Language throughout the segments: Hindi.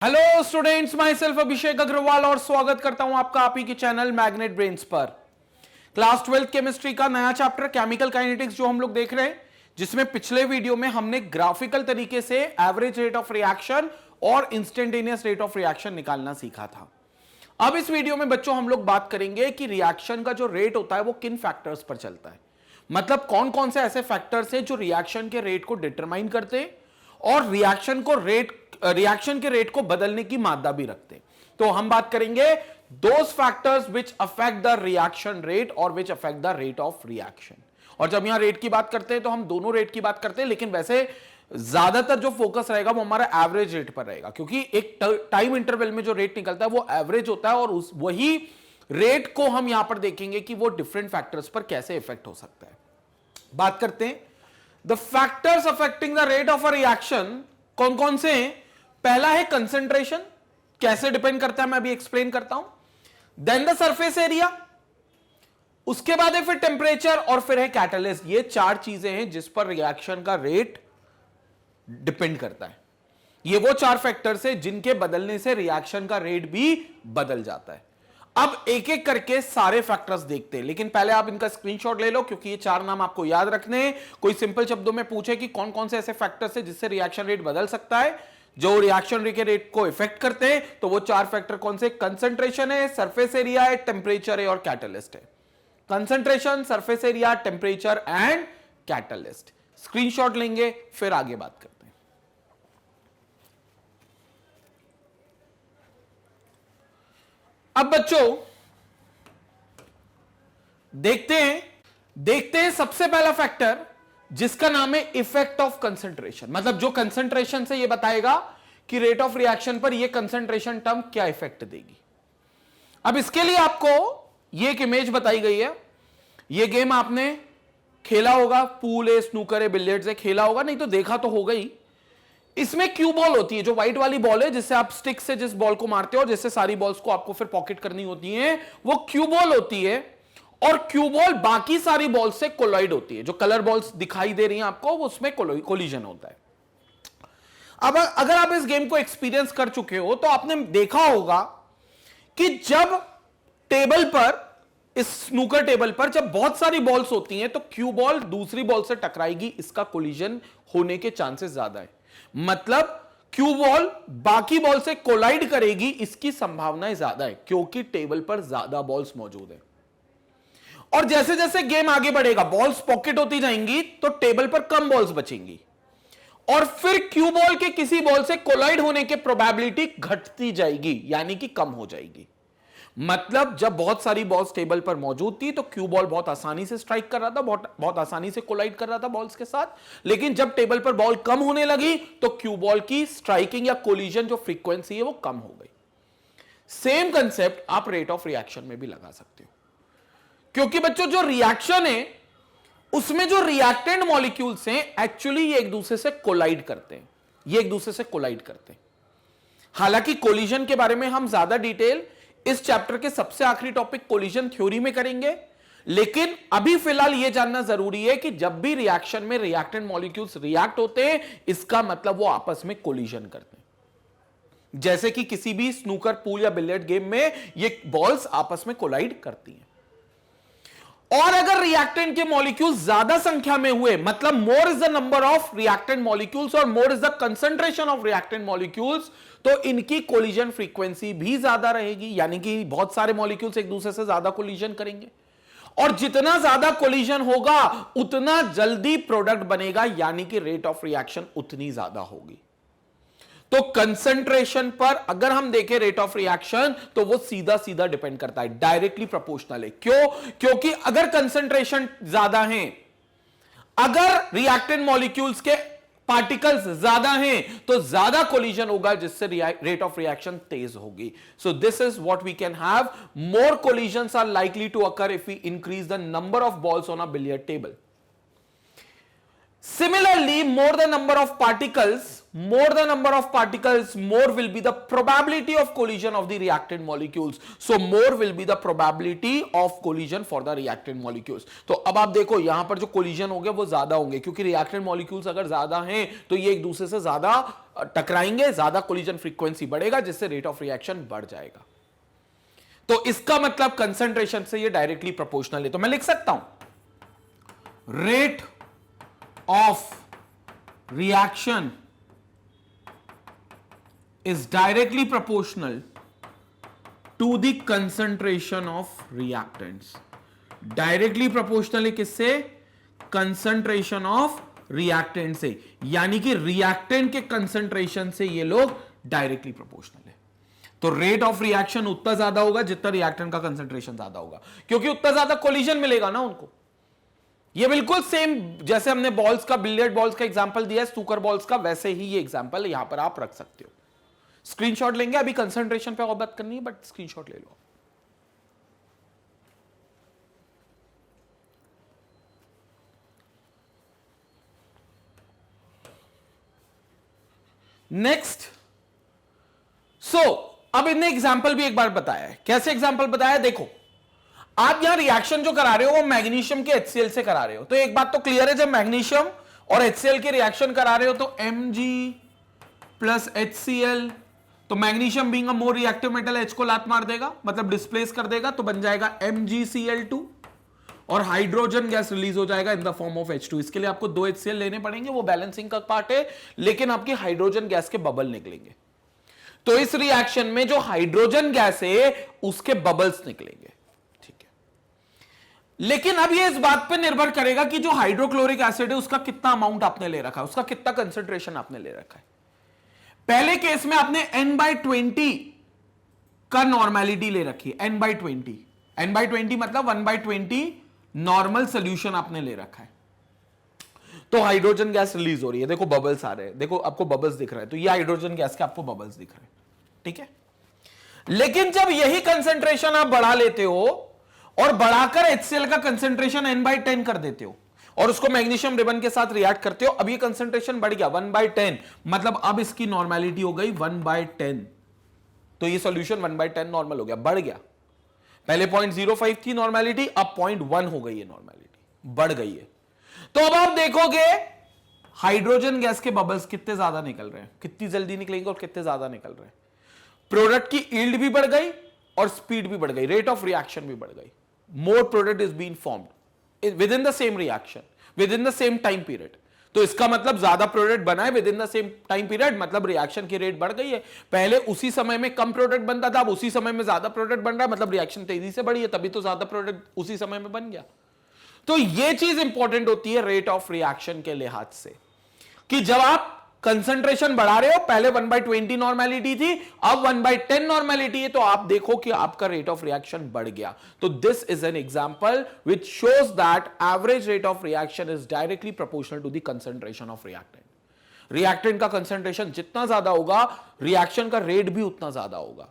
हेलो स्टूडेंट्स, माई सेल्फ अभिषेक अग्रवाल और स्वागत करता हूं आपका आप ही के चैनल मैग्नेट ब्रेन्स पर। क्लास 12 केमिस्ट्री का नया चैप्टर केमिकल काइनेटिक्स जो हम लोग देख रहे हैं, जिसमें पिछले वीडियो में हमने ग्राफिकल तरीके से एवरेज रेट ऑफ रिएक्शन और इंस्टेंटेनियस रेट ऑफ रिएक्शन निकालना सीखा था। अब इस वीडियो में बच्चों हम लोग बात करेंगे कि रिएक्शन का जो रेट होता है वो किन फैक्टर्स पर चलता है, मतलब कौन कौन से ऐसे फैक्टर्स हैं जो रिएक्शन के रेट को डिटरमाइन करते हैं और रिएक्शन के रेट को बदलने की मादा भी रखते हैं। तो हम बात करेंगे those factors which affect the reaction rate और which affect the rate of reaction. और जब यहां रेट की बात करते हैं तो हम दोनों रेट की बात करते हैं, लेकिन वैसे ज्यादातर जो फोकस रहेगा वो हमारा एवरेज रेट पर रहेगा, क्योंकि एक टाइम इंटरवल में जो रेट निकलता है वो एवरेज होता है और वही रेट को हम यहां पर देखेंगे कि वो डिफरेंट फैक्टर्स पर कैसे इफेक्ट हो सकता है। बात करते हैं the factors affecting the rate of a reaction कौन कौन से हैं। पहला है कंसंट्रेशन, कैसे डिपेंड करता है मैं अभी एक्सप्लेन करता हूं। देन द सरफेस एरिया, उसके बाद है फिर टेम्परेचर और फिर है कैटलिस्ट। ये चार चीजें हैं जिस पर रिएक्शन का रेट डिपेंड करता है। ये वो चार फैक्टर्स हैं जिनके बदलने से रिएक्शन का रेट भी बदल जाता है। अब एक एक करके सारे फैक्टर्स देखते हैं, लेकिन पहले आप इनका स्क्रीनशॉट ले लो, क्योंकि ये चार नाम आपको याद रखने हैं। कोई सिंपल शब्दों में पूछे कि कौन कौन से ऐसे फैक्टर्स हैं जिससे रिएक्शन रेट बदल सकता है, जो रिएक्शन के रेट को इफेक्ट करते हैं, तो वो चार फैक्टर कौन से? कंसंट्रेशन है, सरफेस एरिया है, टेम्परेचर है और कैटलिस्ट है। Concentration, surface area, temperature and catalyst. Screenshot लेंगे फिर आगे बात करते हैं। अब बच्चों देखते हैं सबसे पहला फैक्टर जिसका नाम है इफेक्ट ऑफ कंसंट्रेशन, मतलब जो कंसंट्रेशन से ये बताएगा कि रेट ऑफ रिएक्शन पर ये कंसंट्रेशन टर्म क्या इफेक्ट देगी। अब इसके लिए आपको ये एक इमेज बताई गई है। ये गेम आपने खेला होगा, पूल है, स्नूकर है, बिलियर्ड्स है, खेला होगा, नहीं तो देखा तो होगा ही। इसमें क्यू बॉल होती है, जो व्हाइट वाली बॉल है जिससे आप स्टिक से जिस बॉल को मारते हो और जिससे सारी बॉल्स को आपको फिर पॉकेट करनी होती है, वो क्यू बॉल होती है। और क्यू बॉल बाकी सारी बॉल से कोलाइड होती है। जो कलर बॉल्स दिखाई दे रही हैं आपको, वो उसमें कोलिजन होता है। अब अगर आप इस गेम को एक्सपीरियंस कर चुके हो तो आपने देखा होगा कि जब टेबल पर, इस स्नूकर टेबल पर जब बहुत सारी बॉल्स होती हैं तो क्यू बॉल दूसरी बॉल से टकराएगी, इसका कोलिजन होने के चांसेस ज्यादा है। मतलब क्यू बॉल बाकी बॉल से कोलाइड करेगी, इसकी संभावनाएं ज्यादा है, क्योंकि टेबल पर ज्यादा बॉल्स मौजूद है। और जैसे जैसे गेम आगे बढ़ेगा, बॉल्स पॉकेट होती जाएंगी तो टेबल पर कम बॉल्स बचेंगी और फिर क्यू बॉल के किसी बॉल से कोलाइड होने की प्रोबेबिलिटी घटती जाएगी, यानी कि कम हो जाएगी। मतलब जब बहुत सारी बॉल्स टेबल पर मौजूद थी तो क्यू बॉल बहुत आसानी से स्ट्राइक कर रहा था, बहुत आसानी से कोलाइड कर रहा था बॉल्स के साथ। लेकिन जब टेबल पर बॉल कम होने लगी तो क्यू बॉल की स्ट्राइकिंग या कोलिजन जो फ्रीक्वेंसी है वो कम हो गई। सेम कंसेप्ट आप रेट ऑफ रिएक्शन में भी लगा सकते हो, क्योंकि बच्चों जो रिएक्शन है उसमें जो रिएक्टेंट मॉलिक्यूल्स हैं एक्चुअली ये एक दूसरे से कोलाइड करते हैं, हालांकि कोलिजन के बारे में हम ज्यादा डिटेल इस चैप्टर के सबसे आखिरी टॉपिक कोलिजन थ्योरी में करेंगे। लेकिन अभी फिलहाल यह जानना जरूरी है कि जब भी रिएक्शन में रिएक्टेंट मॉलिक्यूल्स रिएक्ट होते हैं, इसका मतलब वो आपस में कोलिजन करते हैं। जैसे कि किसी भी स्नूकर, पूल या बिलियर्ड गेम में ये बॉल्स आपस में कोलाइड करती हैं। और अगर रिएक्टेंट के मॉलिक्यूल्स ज्यादा संख्या में हुए, मतलब more is the number of reactant molecules और more is the concentration of reactant molecules, तो इनकी कोलिजन फ्रीक्वेंसी भी ज्यादा रहेगी, यानी कि बहुत सारे मॉलिक्यूल्स एक दूसरे से ज्यादा कोलिजन करेंगे। और जितना ज्यादा कोलिजन होगा उतना जल्दी प्रोडक्ट बनेगा, यानी कि रेट ऑफ रिएक्शन उतनी ज्यादा होगी। तो कंसंट्रेशन पर अगर हम देखें रेट ऑफ रिएक्शन, तो वो सीधा सीधा डिपेंड करता है, डायरेक्टली प्रोपोर्शनल है। क्यों? क्योंकि अगर कंसंट्रेशन ज्यादा है, अगर रिएक्टेंट मॉलिक्यूल्स के पार्टिकल्स ज्यादा हैं, तो ज्यादा कोलिजन होगा, जिससे रेट ऑफ रिएक्शन तेज होगी। So this is what we can have, more collisions are likely to occur if we increase the number of balls on a billiard table. Similarly, more the number of particles more the number of particles, more will be the probability of collision of the reactant molecules. So more will be the probability of collision for the reactant molecules. तो अब आप देखो यहां पर जो collision होंगे वो ज्यादा होंगे, क्योंकि reactant molecules अगर ज्यादा हैं तो ये एक दूसरे से ज्यादा टकराएंगे, ज्यादा collision frequency बढ़ेगा, जिससे rate of reaction बढ़ जाएगा. तो इसका मतलब कंसंट्रेशन से ये डायरेक्टली प्रोपोर्शनल है. तो मैं लिख सकता हूं rate of reaction is directly proportional to the concentration of reactants. Directly proportional है किससे? concentration of reactant से, यानी कि reactant के concentration से ये लोग directly proportional है. तो rate of reaction उतना ज्यादा होगा जितना reactant का concentration ज्यादा होगा, क्योंकि उतना ज्यादा collision मिलेगा ना उनको. ये बिल्कुल सेम जैसे हमने बॉल्स का, बिलियर्ड बॉल्स का एग्जांपल दिया है, स्नूकर बॉल्स का, वैसे ही ये एग्जांपल यहां पर आप रख सकते हो. स्क्रीनशॉट लेंगे, अभी कंसंट्रेशन पे और बात करनी है, बट स्क्रीनशॉट ले लो. नेक्स्ट, सो अब इन्हें एग्जाम्पल भी एक बार बताया है. कैसे एग्जाम्पल बताया? देखो, आप यहां रिएक्शन जो करा रहे हो वो मैग्नीशियम के HCl से करा रहे हो. तो एक बात तो क्लियर है, जब मैग्नीशियम और HCl के रिएक्शन करा रहे हो तो Mg प्लस HCl, तो magnesium being a more reactive metal H को लात मार देगा, मतलब डिस्प्लेस कर देगा, तो बन जाएगा MgCl2 और हाइड्रोजन गैस रिलीज हो जाएगा in the form of H2. इसके लिए आपको 2 HCl लेने पड़ेंगे, वो बैलेंसिंग का पार्ट है, लेकिन आपकी हाइड्रोजन गैस के बबल निकलेंगे. तो इस रिएक्शन में जो हाइड्रोजन गैस है उसके बबल्स निकलेंगे. ठीक है, लेकिन अब ये इस बात पर निर्भर करेगा कि जो हाइड्रोक्लोरिक एसिड है उसका कितना अमाउंट आपने ले रखा है, उसका कितना कंसेंट्रेशन आपने ले रखा है. पहले केस में आपने n/20 का नॉर्मेलिटी ले रखी है. n/20 मतलब 1/20 नॉर्मल सोल्यूशन आपने ले रखा है. तो हाइड्रोजन गैस रिलीज हो रही है, देखो बबल्स आ रहे हैं, देखो आपको बबल्स दिख रहा है, तो ये हाइड्रोजन गैस के आपको बबल्स दिख रहे हैं. ठीक है, लेकिन जब यही कंसेंट्रेशन आप बढ़ा लेते हो और बढ़ाकर HCl का कंसेंट्रेशन n/10 कर देते हो और उसको मैग्नीशियम रिबन के साथ रिएक्ट करते हो, अब ये कंसेंट्रेशन बढ़ गया 1/10, मतलब अब इसकी नॉर्मेलिटी हो गई 1/10. तो ये सॉल्यूशन 1/10 नॉर्मल हो गया, बढ़ गया. पहले 0.05 थी नॉर्मेलिटी, अब 0.1 हो गई है नॉर्मेलिटी, बढ़ गई है. तो अब आप देखोगे हाइड्रोजन गैस के बबल्स कितने ज्यादा निकल रहे हैं, कितनी जल्दी निकलेंगे और कितने ज्यादा निकल रहे हैं. प्रोडक्ट की यील्ड भी बढ़ गई और स्पीड भी बढ़ गई, रेट ऑफ रिएक्शन भी बढ़ गई. More product is being formed with in the same reaction, with in the same time period. तो इसका मतलब ज्यादा प्रोडक्ट बना है with in the same time period, मतलब रिएक्शन की रेट बढ़ गई है. पहले उसी समय में कम प्रोडक्ट बनता था, अब उसी समय में ज्यादा प्रोडक्ट बन रहा है, मतलब रिएक्शन तेजी से बढ़ी है, तभी तो ज्यादा प्रोडक्ट उसी समय में बन गया. तो यह चीज इंपॉर्टेंट होती है रेट ऑफ रिएक्शन के लिहाज से, कि जब आप कंसंट्रेशन बढ़ा रहे हो, पहले 1/20 नॉर्मेलिटी थी, अब 1/10 नॉर्मेलिटी है, तो आप देखो कि आपका रेट ऑफ रिएक्शन बढ़ गया. तो this is an example which shows that average rate of reaction is directly proportional to the concentration of reactant. Reactant का कंसंट्रेशन जितना ज्यादा होगा, रिएक्शन का रेट भी उतना ज्यादा होगा,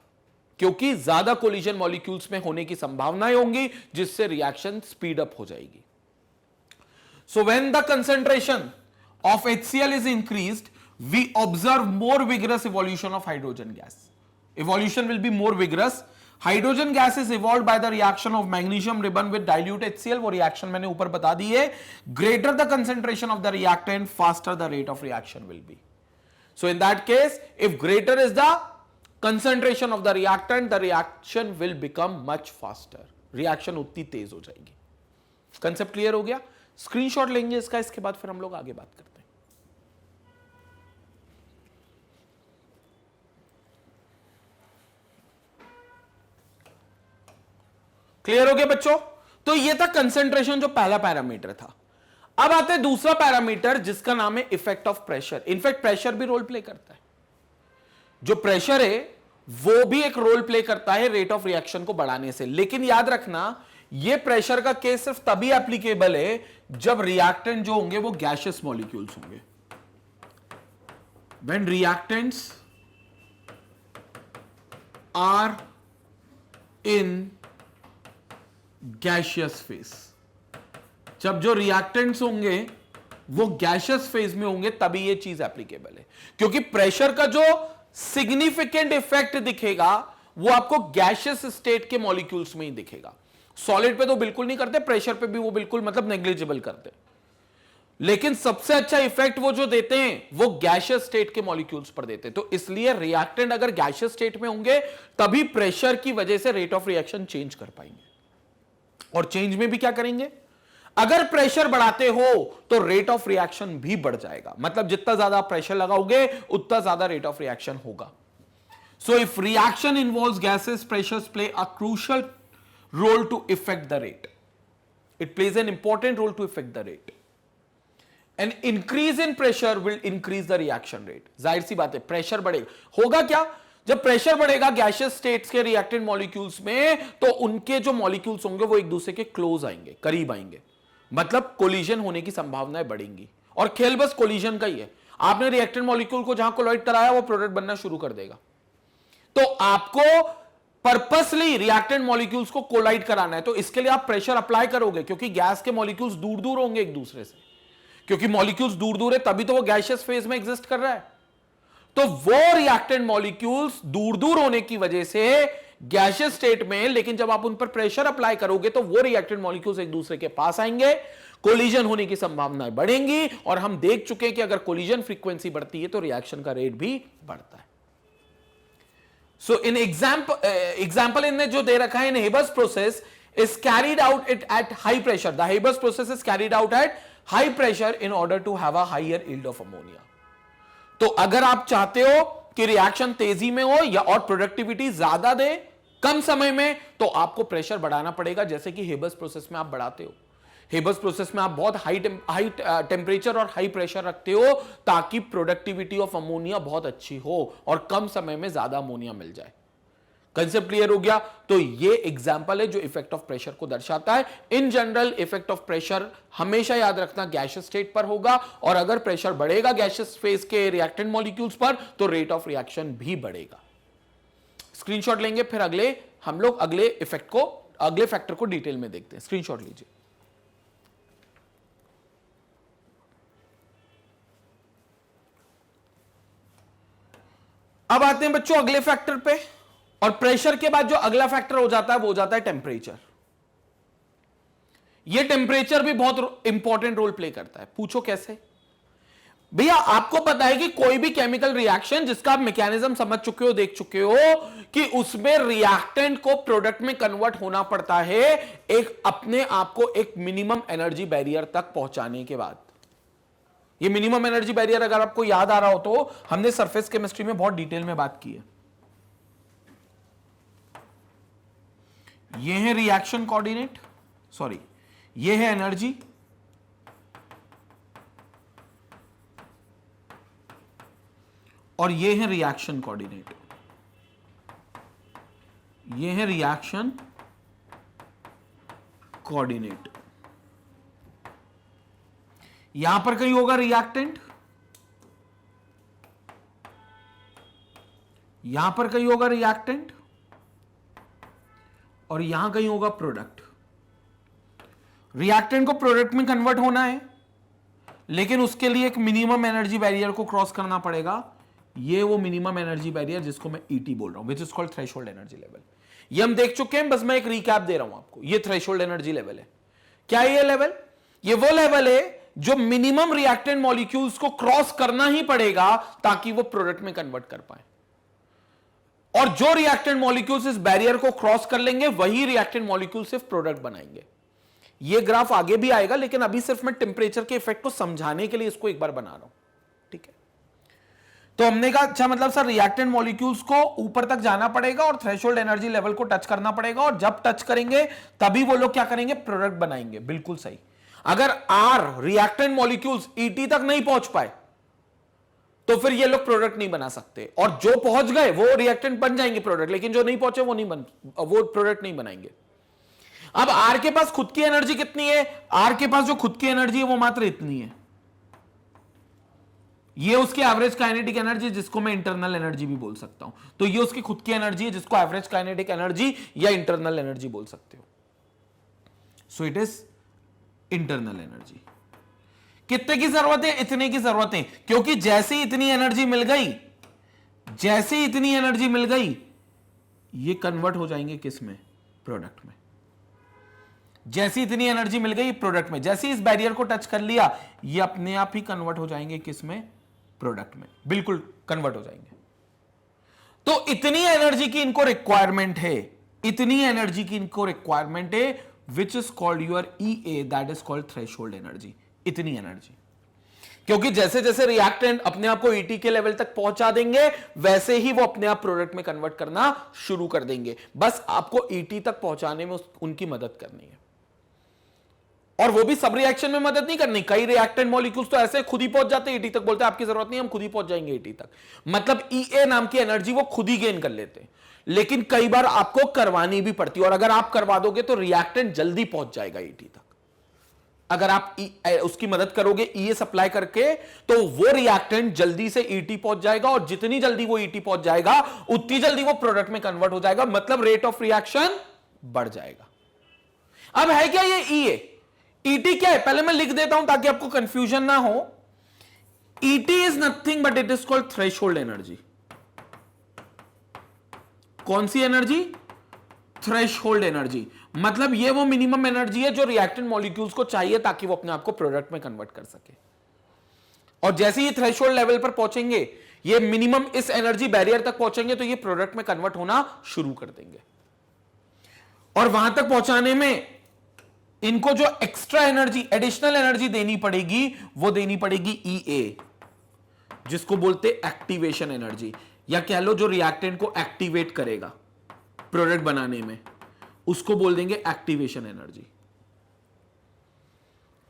क्योंकि ज्यादा कोलिजन मॉलिक्यूल्स में होने की संभावनाएं होंगी, जिससे रिएक्शन स्पीड अप हो जाएगी. So when the concentration of HCl is increased, we observe more vigorous evolution of hydrogen gas. Evolution will be more vigorous. Hydrogen gas is evolved by the reaction of magnesium ribbon with dilute HCl. वो reaction मैंने ऊपर बता दी है. Greater the concentration of the reactant, faster the rate of reaction will be. So in that case, if greater is the concentration of the reactant, the reaction will become much faster. Reaction उतनी तेज हो जाएगी. Concept clear हो गया? स्क्रीनशॉट लेंगे इसका, इसके बाद फिर हम लोग आगे बात करते हैं. क्लियर हो गया बच्चों? तो ये था कंसेंट्रेशन, जो पहला पैरामीटर था. अब आते हैं दूसरा पैरामीटर, जिसका नाम है effect of pressure. In fact pressure भी रोल प्ले करता है. जो प्रेशर है वो भी एक रोल प्ले करता है रेट ऑफ रिएक्शन को बढ़ाने से. लेकिन याद रखना, ये प्रेशर का केस सिर्फ तभी एप्लीकेबल है जब रिएक्टेंट जो होंगे वो गैसियस मॉलिक्यूल्स होंगे. When reactants are in gaseous phase, जब जो रिएक्टेंट्स होंगे वो गैशियस फेज में होंगे तभी ये चीज एप्लीकेबल है, क्योंकि प्रेशर का जो सिग्निफिकेंट इफेक्ट दिखेगा वो आपको गैशियस स्टेट के मॉलिक्यूल्स में ही दिखेगा। सॉलिड पे तो बिल्कुल नहीं करते, प्रेशर पे भी वो बिल्कुल मतलब नेग्लिजिबल करते, लेकिन सबसे अच्छा इफेक्ट वो जो देते हैं वो गैशियस स्टेट के मॉलिक्यूल्स पर देते हैं। तो इसलिए रिएक्टेंट अगर गैशियस स्टेट में होंगे तभी प्रेशर की वजह से रेट ऑफ रिएक्शन चेंज कर पाएंगे। और चेंज में भी क्या करेंगे, अगर प्रेशर बढ़ाते हो तो रेट ऑफ रिएक्शन भी बढ़ जाएगा, मतलब जितना ज्यादा प्रेशर लगाओगे उतना ज्यादा रेट ऑफ रिएक्शन होगा। So if reaction involves gases, pressures play a crucial role to effect the rate. It plays an important role to effect the rate. An increase in pressure will increase the reaction rate. जाहिर सी बात है, प्रेशर बढ़ेगा, होगा क्या, जब प्रेशर बढ़ेगा गैशियस स्टेट्स के रिएक्टेंट मॉलिक्यूल्स में, तो उनके जो मॉलिक्यूल्स होंगे वो एक दूसरे के क्लोज आएंगे, करीब आएंगे, मतलब कोलिजन होने की संभावनाएं बढ़ेंगी। और खेल बस कोलिजन का ही है। आपने रिएक्टेंट मॉलिक्यूल को जहां कोलाइड कराया वो प्रोडक्ट बनना शुरू कर देगा। तो आपको पर्पसली रिएक्टेंट मॉलिक्यूल्स को कोलाइड कराना है, तो इसके लिए आप प्रेशर अप्लाई करोगे, क्योंकि गैस के मॉलिक्यूल्स दूर दूर होंगे एक दूसरे से, क्योंकि मॉलिक्यूल्स दूर दूर है तभी तो वो गैशियस फेज में एग्जिस्ट कर रहा है। तो वो रिएक्टेंट मॉलिक्यूल्स दूर दूर होने की वजह से गैशियस स्टेट में, लेकिन जब आप उन पर प्रेशर अप्लाई करोगे तो वो रिएक्टेंट मॉलिक्यूल्स एक दूसरे के पास आएंगे, कोलिजन होने की संभावनाएं बढ़ेंगी। और हम देख चुके हैं कि अगर कोलिजन फ्रीक्वेंसी बढ़ती है तो रिएक्शन का रेट भी बढ़ता है। सो इन एग्जाम्पल इनने जो दे रखा है, in Haber's process is carried out it at high pressure. The Haber's process is carried out at high pressure in order to have a higher yield of ammonia. तो अगर आप चाहते हो कि रिएक्शन तेजी में हो या और प्रोडक्टिविटी ज्यादा दे कम समय में, तो आपको प्रेशर बढ़ाना पड़ेगा, जैसे कि हेबर्स प्रोसेस में आप बढ़ाते हो। हेबर्स प्रोसेस में आप बहुत हाई टेम्परेचर और हाई प्रेशर रखते हो ताकि प्रोडक्टिविटी ऑफ अमोनिया बहुत अच्छी हो और कम समय में ज्यादा अमोनिया मिल जाए। कंसेप्ट क्लियर हो गया? तो ये एग्जांपल है जो इफेक्ट ऑफ प्रेशर को दर्शाता है। In general effect of pressure हमेशा याद रखना गैशियस स्टेट पर होगा, और अगर प्रेशर बढ़ेगा गैशियस फेज के रिएक्टेंट मॉलिक्यूल्स पर तो रेट ऑफ रिएक्शन भी बढ़ेगा। स्क्रीनशॉट लेंगे, फिर हम लोग अगले फैक्टर को डिटेल में देखते हैं। स्क्रीनशॉट लीजिए। अब आते हैं बच्चों अगले फैक्टर पे, और प्रेशर के बाद जो अगला फैक्टर हो जाता है वो हो जाता है टेम्परेचर। ये टेम्परेचर भी बहुत इंपॉर्टेंट रोल प्ले करता है। पूछो कैसे? भैया आपको पता है कि कोई भी केमिकल रिएक्शन जिसका आप मैकेनिज्म समझ चुके हो, देख चुके हो कि उसमें रिएक्टेंट को प्रोडक्ट में कन्वर्ट होना पड़ता है एक अपने आप को एक मिनिमम एनर्जी बैरियर तक पहुंचाने के बाद। ये मिनिमम एनर्जी बैरियर अगर आपको याद आ रहा हो तो हमने सरफेस केमिस्ट्री में बहुत डिटेल में बात की है। ये है रिएक्शन कोऑर्डिनेट, सॉरी ये है एनर्जी, और ये है रिएक्शन कोऑर्डिनेट। ये है रिएक्शन कोऑर्डिनेट। यहां पर कहीं होगा रिएक्टेंट, यहां पर कहीं होगा रिएक्टेंट, और यहां कहीं होगा प्रोडक्ट। रिएक्टेंट को प्रोडक्ट में कन्वर्ट होना है, लेकिन उसके लिए एक मिनिमम एनर्जी बैरियर को क्रॉस करना पड़ेगा। ये वो मिनिमम एनर्जी बैरियर जिसको मैं ईटी बोल रहा हूं, विच is called threshold energy level. ये हम देख चुके हैं, बस मैं एक रिकैप दे रहा हूं आपको। ये थ्रेशोल्ड एनर्जी लेवल है। क्या ये लेवल? ये वो लेवल है जो मिनिमम रिएक्टेंट मॉलिक्यूल्स को क्रॉस करना ही पड़ेगा ताकि वो प्रोडक्ट में कन्वर्ट कर पाए। और जो रिएक्टेंट मॉलिक्यूल्स इस बैरियर को क्रॉस कर लेंगे वही रिएक्टेंट मॉलिक्यूल सिर्फ प्रोडक्ट बनाएंगे। ये ग्राफ आगे भी आएगा, लेकिन अभी सिर्फ मैं टेम्परेचर के इफेक्ट को समझाने के लिए इसको एक बार बना रहा हूं, ठीक है? तो हमने कहा अच्छा मतलब सर रिएक्टेंट मॉलिक्यूल्स को ऊपर तक जाना पड़ेगा और थ्रेशोल्ड एनर्जी लेवल को टच करना पड़ेगा, और जब टच करेंगे तभी वो लोग क्या करेंगे? प्रोडक्ट बनाएंगे। बिल्कुल सही। अगर आर रिएक्टेंट मॉलिक्यूल्स ईटी तक नहीं पहुंच पाए तो फिर ये लोग प्रोडक्ट नहीं बना सकते, और जो पहुंच गए वो रिएक्टेंट बन जाएंगे प्रोडक्ट, लेकिन जो नहीं पहुंचे वो प्रोडक्ट नहीं बनाएंगे। अब आर के पास खुद की एनर्जी कितनी है? आर के पास जो खुद की एनर्जी है वो मात्र इतनी है। ये उसकी एवरेज काइनेटिक एनर्जी, जिसको मैं इंटरनल एनर्जी भी बोल सकता हूं। तो ये उसकी खुद की एनर्जी है जिसको एवरेज काइनेटिक एनर्जी या इंटरनल एनर्जी बोल सकते हो। So it is internal energy. कितने की जरूरत है? इतने की जरूरत है, क्योंकि जैसे ही इतनी एनर्जी मिल गई, जैसे ही इतनी एनर्जी मिल गई, ये कन्वर्ट हो जाएंगे किस में? प्रोडक्ट में। जैसी इतनी एनर्जी मिल गई प्रोडक्ट में, जैसे इस बैरियर को टच कर लिया, ये अपने आप ही कन्वर्ट हो जाएंगे किस में? प्रोडक्ट में। बिल्कुल कन्वर्ट हो जाएंगे। तो इतनी एनर्जी की इनको रिक्वायरमेंट है, इतनी एनर्जी की इनको रिक्वायरमेंट है, which is called your EA, that is called threshold energy. इतनी एनर्जी, क्योंकि जैसे जैसे रिएक्टेंट अपने आप को ET के लेवल तक पहुंचा देंगे, वैसे ही वो अपने आप प्रोडक्ट में कन्वर्ट करना शुरू कर देंगे। बस आपको ET तक पहुंचाने में उनकी मदद करनी है, और वो भी सब रिएक्शन में मदद नहीं करनी। कई रिएक्टेंट मॉलिक्यूल्स तो ऐसे खुद ही पहुंच जाते हैं ET तक, बोलते हैं आपकी जरूरत नहीं, हम खुद ही पहुंच जाएंगे ET तक। मतलब EA नाम की एनर्जी वो खुद ही गेन कर लेते हैं, लेकिन कई बार आपको करवानी भी पड़ती है, और अगर आप करवा दोगे तो रिएक्टेंट जल्दी पहुंच जाएगा ET तक। अगर आप उसकी मदद करोगे EA सप्लाई करके, तो वो रिएक्टेंट जल्दी से ET पहुंच जाएगा, और जितनी जल्दी वो ET पहुंच जाएगा, उतनी जल्दी वो प्रोडक्ट में कन्वर्ट हो जाएगा, मतलब रेट ऑफ रिएक्शन बढ़ जाएगा। अब है क्या ये EA? ET क्या है पहले मैं लिख देता हूं ताकि आपको कंफ्यूजन ना हो। ET is nothing but it is called threshold energy. कौन सी एनर्जी? Threshold energy. मतलब ये वो मिनिमम एनर्जी है जो रिएक्टेंट मॉलिक्यूल्स को चाहिए ताकि वो अपने आप को प्रोडक्ट में कन्वर्ट कर सके। और जैसे ही थ्रेशोल्ड लेवल पर पहुंचेंगे, ये मिनिमम इस एनर्जी बैरियर तक पहुंचेंगे, तो ये प्रोडक्ट में कन्वर्ट होना शुरू कर देंगे। और वहां तक पहुंचाने में इनको जो एक्स्ट्रा एनर्जी, एडिशनल एनर्जी देनी पड़ेगी, वो देनी पड़ेगी EA, जिसको बोलते एक्टिवेशन एनर्जी, या कह लो जो रिएक्टेंट को एक्टिवेट करेगा प्रोडक्ट बनाने में, उसको बोल देंगे एक्टिवेशन एनर्जी।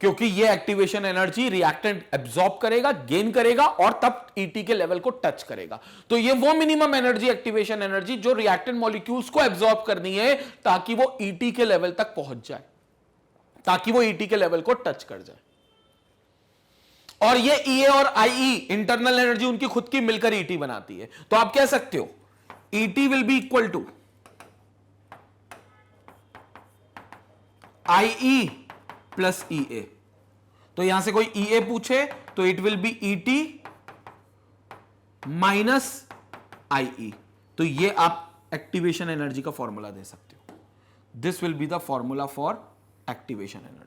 क्योंकि ये एक्टिवेशन एनर्जी रिएक्टेंट एब्जॉर्ब करेगा, गेन करेगा, और तब ET के लेवल को टच करेगा। तो ये वो मिनिमम एनर्जी, एक्टिवेशन एनर्जी, जो रिएक्टेंट मॉलिक्यूल्स को एब्जॉर्ब करनी है ताकि वो ET के लेवल तक पहुंच जाए, ताकि वो ET के लेवल को टच कर जाए। और ये EA और IE इंटरनल एनर्जी उनकी खुद की मिलकर ET बनाती है। तो आप कह सकते हो ET will be equal to IE plus EA। तो यहां से कोई EA पूछे तो it will be ET minus IE। तो ये आप एक्टिवेशन एनर्जी का फॉर्मूला दे सकते हो। This will be the formula for activation energy.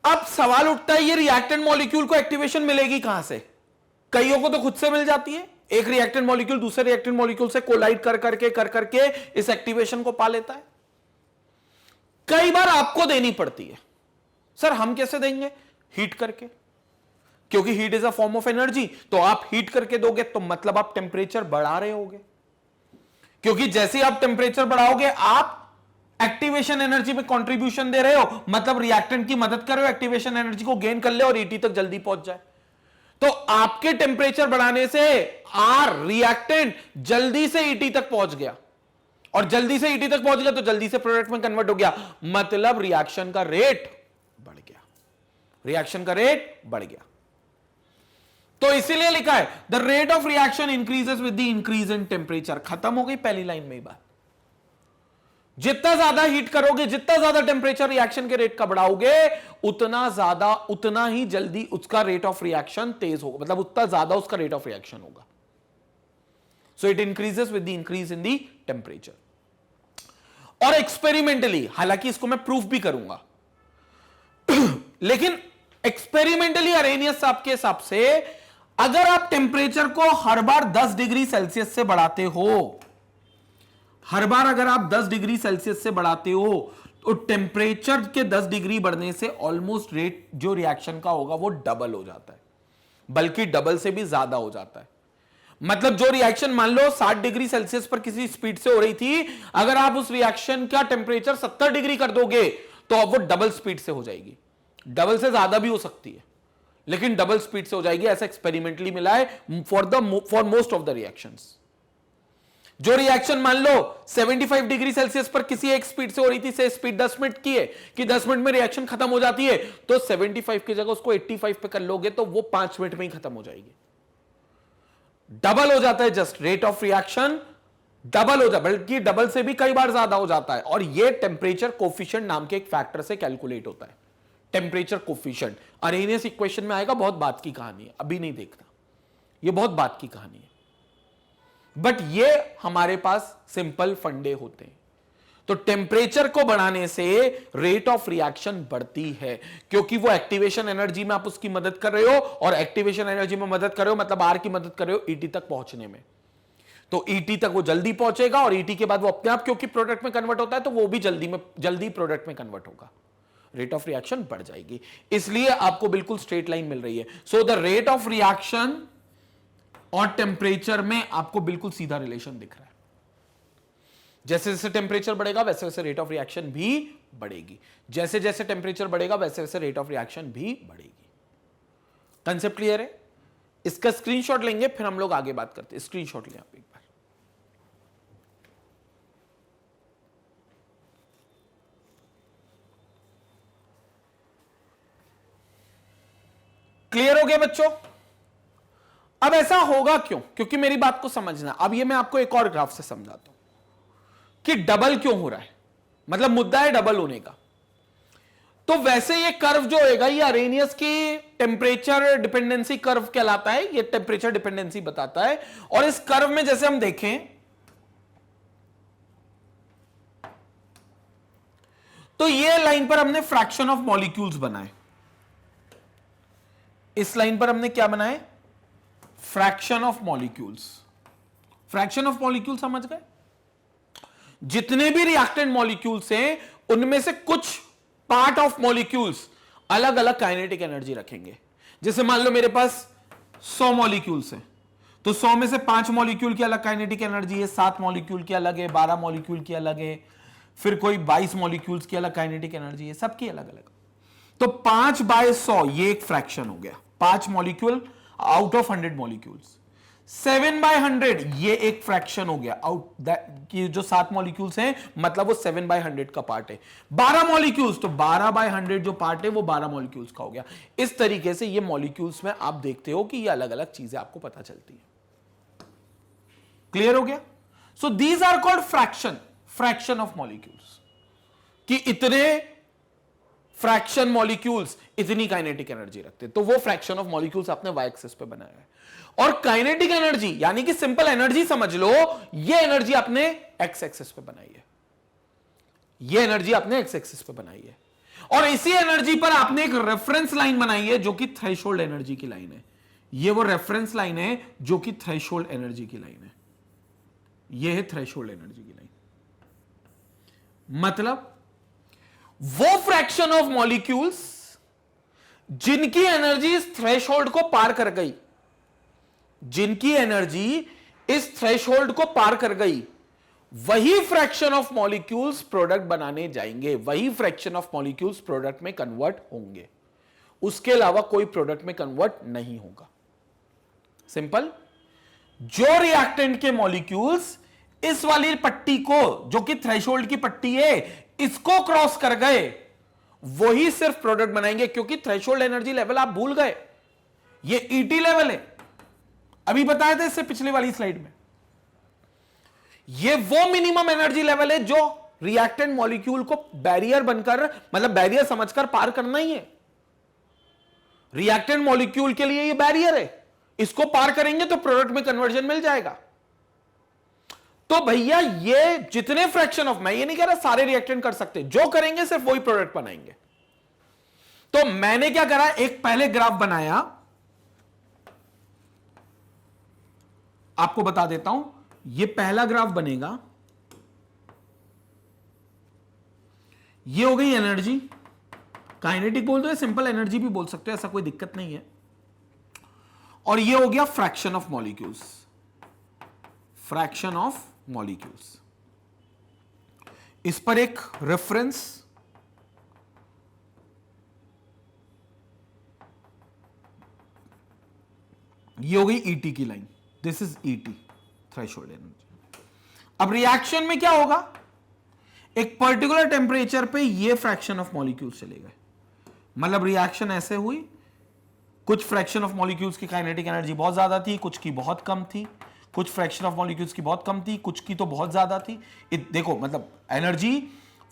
अब सवाल उठता है, ये रिएक्टेंट मॉलिक्यूल को एक्टिवेशन मिलेगी कहां से? कईयों को तो खुद से मिल जाती है। एक रिएक्टेंट मॉलिक्यूल दूसरे रिएक्टेंट मॉलिक्यूल से कोलाइड कर करके इस एक्टिवेशन को पा लेता है। कई बार आपको देनी पड़ती है। सर हम कैसे देंगे? हीट करके, क्योंकि heat is a form of energy. तो आप हीट करके दोगे तो मतलब आप टेम्परेचर बढ़ा रहे होगे, क्योंकि जैसे ही आप टेम्परेचर बढ़ाओगे आप एक्टिवेशन एनर्जी में कंट्रीब्यूशन दे रहे हो, मतलब रिएक्टेंट की मदद कर रहे हो एक्टिवेशन एनर्जी को गेन कर ले और ET तक जल्दी पहुंच जाए। तो आपके टेम्परेचर बढ़ाने से रिएक्टेंट जल्दी से ET तक पहुंच गया, और जल्दी से ET तक पहुंच गया तो जल्दी से प्रोडक्ट में कन्वर्ट हो गया, मतलब रिएक्शन का रेट बढ़ गया, रिएक्शन का रेट बढ़ गया। तो इसीलिए लिखा है the rate of reaction increases with the increase in temperature. खत्म हो गई पहली लाइन में ही बात। जितना ज्यादा हीट करोगे, जितना ज्यादा टेम्परेचर रिएक्शन के रेट का बढ़ाओगे, उतना ही जल्दी उसका रेट ऑफ रिएक्शन तेज होगा, मतलब उतना ज्यादा उसका रेट ऑफ रिएक्शन होगा। So it increases with the increase in the temperature. और एक्सपेरिमेंटली, हालांकि इसको मैं प्रूफ भी करूंगा लेकिन एक्सपेरिमेंटली अरेनियस साहब के हिसाब से अगर आप टेम्परेचर को हर बार 10 डिग्री सेल्सियस से बढ़ाते हो, हर बार अगर आप 10 डिग्री सेल्सियस से बढ़ाते हो, तो टेम्परेचर के 10 डिग्री बढ़ने से ऑलमोस्ट रेट जो रिएक्शन का होगा वो डबल हो जाता है, बल्कि डबल से भी ज्यादा हो जाता है। मतलब जो रिएक्शन मान लो 60 डिग्री सेल्सियस पर किसी स्पीड से हो रही थी, अगर आप उस रिएक्शन का टेम्परेचर 70 डिग्री कर दोगे तो अब वो डबल स्पीड से हो जाएगी। डबल से ज्यादा भी हो सकती है, लेकिन डबल स्पीड से हो जाएगी। ऐसा एक्सपेरिमेंटली मिला है for most of the reactions. जो रिएक्शन मान लो 75 डिग्री सेल्सियस पर किसी एक स्पीड से हो रही थी, से स्पीड 10 मिनट की है कि 10 मिनट में रिएक्शन खत्म हो जाती है, तो 75 की जगह उसको 85 पे कर लोगे तो वो 5 मिनट में ही खत्म हो जाएगी। डबल हो जाता है just rate of reaction double हो जाए, बल्कि डबल से भी कई बार ज्यादा हो जाता है। और ये टेम्परेचर कोफिशिएंट नाम के एक फैक्टर से कैलकुलेट होता है। टेम्परेचर कोफिशिएंट अरेनियस इक्वेशन में आएगा, बहुत बात की कहानी है, अभी नहीं देखना, ये बहुत बात की कहानी है। बट ये हमारे पास सिंपल फंडे होते हैं। तो टेम्परेचर को बढ़ाने से रेट ऑफ रिएक्शन बढ़ती है, क्योंकि वो एक्टिवेशन एनर्जी में आप उसकी मदद कर रहे हो, और एक्टिवेशन एनर्जी में मदद कर रहे हो मतलब आर की मदद कर रहे हो ईटी तक पहुंचने में। तो ईटी तक वो जल्दी पहुंचेगा, और ईटी के बाद वो अपने आप क्योंकि प्रोडक्ट में कन्वर्ट होता है, तो वो भी जल्दी प्रोडक्ट में कन्वर्ट होगा, रेट ऑफ रिएक्शन बढ़ जाएगी। इसलिए आपको बिल्कुल स्ट्रेट लाइन मिल रही है। सो द रेट ऑफ रिएक्शन और टेम्परेचर में आपको बिल्कुल सीधा रिलेशन दिख रहा है। जैसे जैसे टेम्परेचर बढ़ेगा वैसे वैसे रेट ऑफ रिएक्शन भी बढ़ेगी, जैसे जैसे टेम्परेचर बढ़ेगा वैसे वैसे रेट ऑफ रिएक्शन भी बढ़ेगी। कंसेप्ट क्लियर है? इसका स्क्रीनशॉट लेंगे, फिर हम लोग आगे बात करते हैं। स्क्रीनशॉट लें आप एक बार। क्लियर हो गया बच्चों? अब ऐसा होगा क्यों? क्योंकि मेरी बात को समझना। अब ये मैं आपको एक और ग्राफ से समझाता हूं कि डबल क्यों हो रहा है, मतलब मुद्दा है डबल होने का। तो वैसे ये कर्व जो होगा, ये अरेनियस की टेम्परेचर डिपेंडेंसी कर्व कहलाता है, ये टेम्परेचर डिपेंडेंसी बताता है। और इस कर्व में जैसे हम देखें तो ये लाइन पर हमने फ्रैक्शन ऑफ मॉलिक्यूल्स बनाए। इस लाइन पर हमने क्या बनाए? Fraction of molecules. Fraction of molecule समझ गए? जितने भी रिएक्टेंट मॉलिक्यूल्स हैं उनमें से कुछ पार्ट ऑफ मॉलिक्यूल्स अलग अलग काइनेटिक एनर्जी रखेंगे। जैसे मान लो मेरे पास 100 मॉलिक्यूल्स हैं, तो 100 में से 5 मॉलिक्यूल की अलग काइनेटिक एनर्जी है, 7 मॉलिक्यूल की अलग है, 12 मॉलिक्यूल की अलग है, फिर कोई 22 मॉलिक्यूल्स की अलग काइनेटिक एनर्जी है, सबकी अलग अलग। तो 5/100 ये एक फ्रैक्शन हो गया, 5 मॉलिक्यूल आउट ऑफ 100 मॉलिक्यूल्स। 7/100 ये एक फ्रैक्शन हो गया आउट कि जो 7 मॉलिक्यूल्स हैं मतलब वो 7/100 का पार्ट है। 12 मॉलिक्यूल्स, तो 12/100 जो पार्ट है वो 12 मॉलिक्यूल्स का हो गया। इस तरीके से ये मॉलिक्यूल्स में आप देखते हो कि ये अलग अलग चीजें आपको पता चलती है। क्लियर हो गया? So these are called fraction of molecules, कि इतने फ्रैक्शन मॉलिक्यूल्स इतनी काइनेटिक एनर्जी रखते हैं। तो वो फ्रैक्शन ऑफ मॉलिक्यूल्स आपने वाई एक्सिस पे बनाया है। और काइनेटिक एनर्जी यानी कि सिंपल एनर्जी समझ लो, ये एनर्जी आपने एक्स एक्सिस पे बनाई है, ये एनर्जी आपने एक्स एक्सिस पे बनाई है। और इसी एनर्जी पर आपने एक रेफरेंस लाइन बनाई है जो कि थ्रेशोल्ड एनर्जी की लाइन है। ये वो रेफरेंस लाइन है जो कि थ्रेशोल्ड एनर्जी की लाइन है। ये है थ्रेशोल्ड एनर्जी की लाइन। मतलब वो फ्रैक्शन ऑफ मॉलिक्यूल्स जिनकी एनर्जी इस थ्रेशोल्ड को पार कर गई, जिनकी एनर्जी इस थ्रेशोल्ड को पार कर गई, वही फ्रैक्शन ऑफ मॉलिक्यूल्स प्रोडक्ट बनाने जाएंगे, वही फ्रैक्शन ऑफ मॉलिक्यूल्स प्रोडक्ट में कन्वर्ट होंगे। उसके अलावा कोई प्रोडक्ट में कन्वर्ट नहीं होगा। सिंपल। जो रिएक्टेंट के मॉलिक्यूल्स इस वाली पट्टी को, जो कि थ्रेशोल्ड की पट्टी है, इसको क्रॉस कर गए, वही सिर्फ प्रोडक्ट बनाएंगे। क्योंकि थ्रेशोल्ड एनर्जी लेवल आप भूल गए, ये ईटी लेवल है, अभी बताया था इससे पिछली वाली स्लाइड में। ये वो मिनिमम एनर्जी लेवल है जो रिएक्टेंट मॉलिक्यूल को बैरियर बनकर, मतलब बैरियर समझकर पार करना ही है। रिएक्टेंट मॉलिक्यूल के लिए ये बैरियर है, इसको पार करेंगे तो प्रोडक्ट में कन्वर्जन मिल जाएगा। तो भैया ये जितने फ्रैक्शन ऑफ, मैं ये नहीं कह रहा सारे रिएक्टेंट कर सकते, जो करेंगे सिर्फ वही प्रोडक्ट बनाएंगे। तो मैंने क्या करा, एक पहले ग्राफ बनाया, आपको बता देता हूं। ये पहला ग्राफ बनेगा, ये हो गई एनर्जी, काइनेटिक बोल दो या सिंपल एनर्जी भी बोल सकते हो, ऐसा कोई दिक्कत नहीं है। और ये हो गया fraction of molecules, fraction of molecules. इस पर एक रेफरेंस, ये हो गई ईटी की line, this is ET, threshold energy. अब रिएक्शन में क्या होगा, एक पर्टिकुलर टेम्परेचर पे ये फ्रैक्शन ऑफ मॉलिक्यूल्स चले गए, मतलब रिएक्शन ऐसे हुई, कुछ फ्रैक्शन ऑफ मॉलिक्यूल्स की काइनेटिक एनर्जी बहुत ज्यादा थी, कुछ की बहुत कम थी, कुछ फ्रैक्शन ऑफ मॉलिक्यूल्स की बहुत कम थी, कुछ की तो बहुत ज्यादा थी। देखो मतलब एनर्जी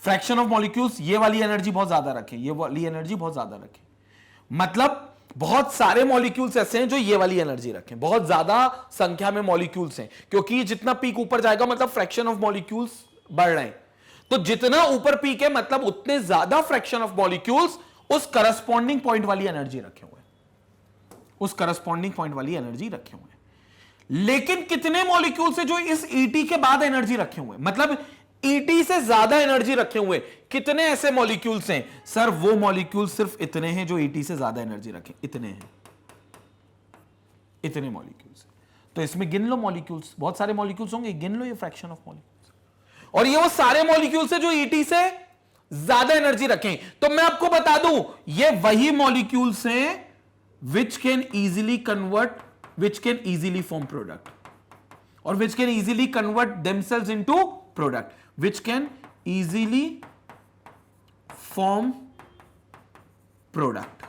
फ्रैक्शन ऑफ मॉलिक्यूल्स, ये वाली एनर्जी बहुत ज्यादा रखें, ये वाली एनर्जी बहुत ज्यादा रखें, मतलब बहुत सारे मॉलिक्यूल्स ऐसे हैं जो ये वाली एनर्जी रखें, बहुत ज्यादा संख्या में मॉलिक्यूल्स हैं, क्योंकि जितना पीक ऊपर जाएगा मतलब फ्रैक्शन ऑफ मॉलिक्यूल्स बढ़ रहे हैं, तो जितना ऊपर पीक है मतलब उतने ज्यादा फ्रैक्शन ऑफ मॉलिक्यूल्स उस करस्पॉन्डिंग पॉइंट वाली एनर्जी रखे हुए, उस करस्पॉन्डिंग पॉइंट वाली एनर्जी रखे हुए। लेकिन कितने मॉलिक्यूल से जो इस ईटी के बाद एनर्जी रखे हुए, मतलब ईटी से ज्यादा एनर्जी रखे हुए कितने ऐसे मॉलिक्यूल्स हैं? सर वो मॉलिक्यूल सिर्फ इतने हैं जो ईटी से ज्यादा एनर्जी रखें, इतने हैं, इतने मॉलिक्यूल्स। तो इसमें गिन लो मॉलिक्यूल्स, बहुत सारे मॉलिक्यूल्स होंगे, गिन लो ये फ्रैक्शन ऑफ मॉलिक्यूल्स, और ये वो सारे मॉलिक्यूल्स है जो ईटी से ज्यादा एनर्जी रखें। तो मैं आपको बता दूं ये वही मॉलिक्यूल्स हैं which can easily convert, which can easily form product, or which can easily convert themselves into product, which can easily form product।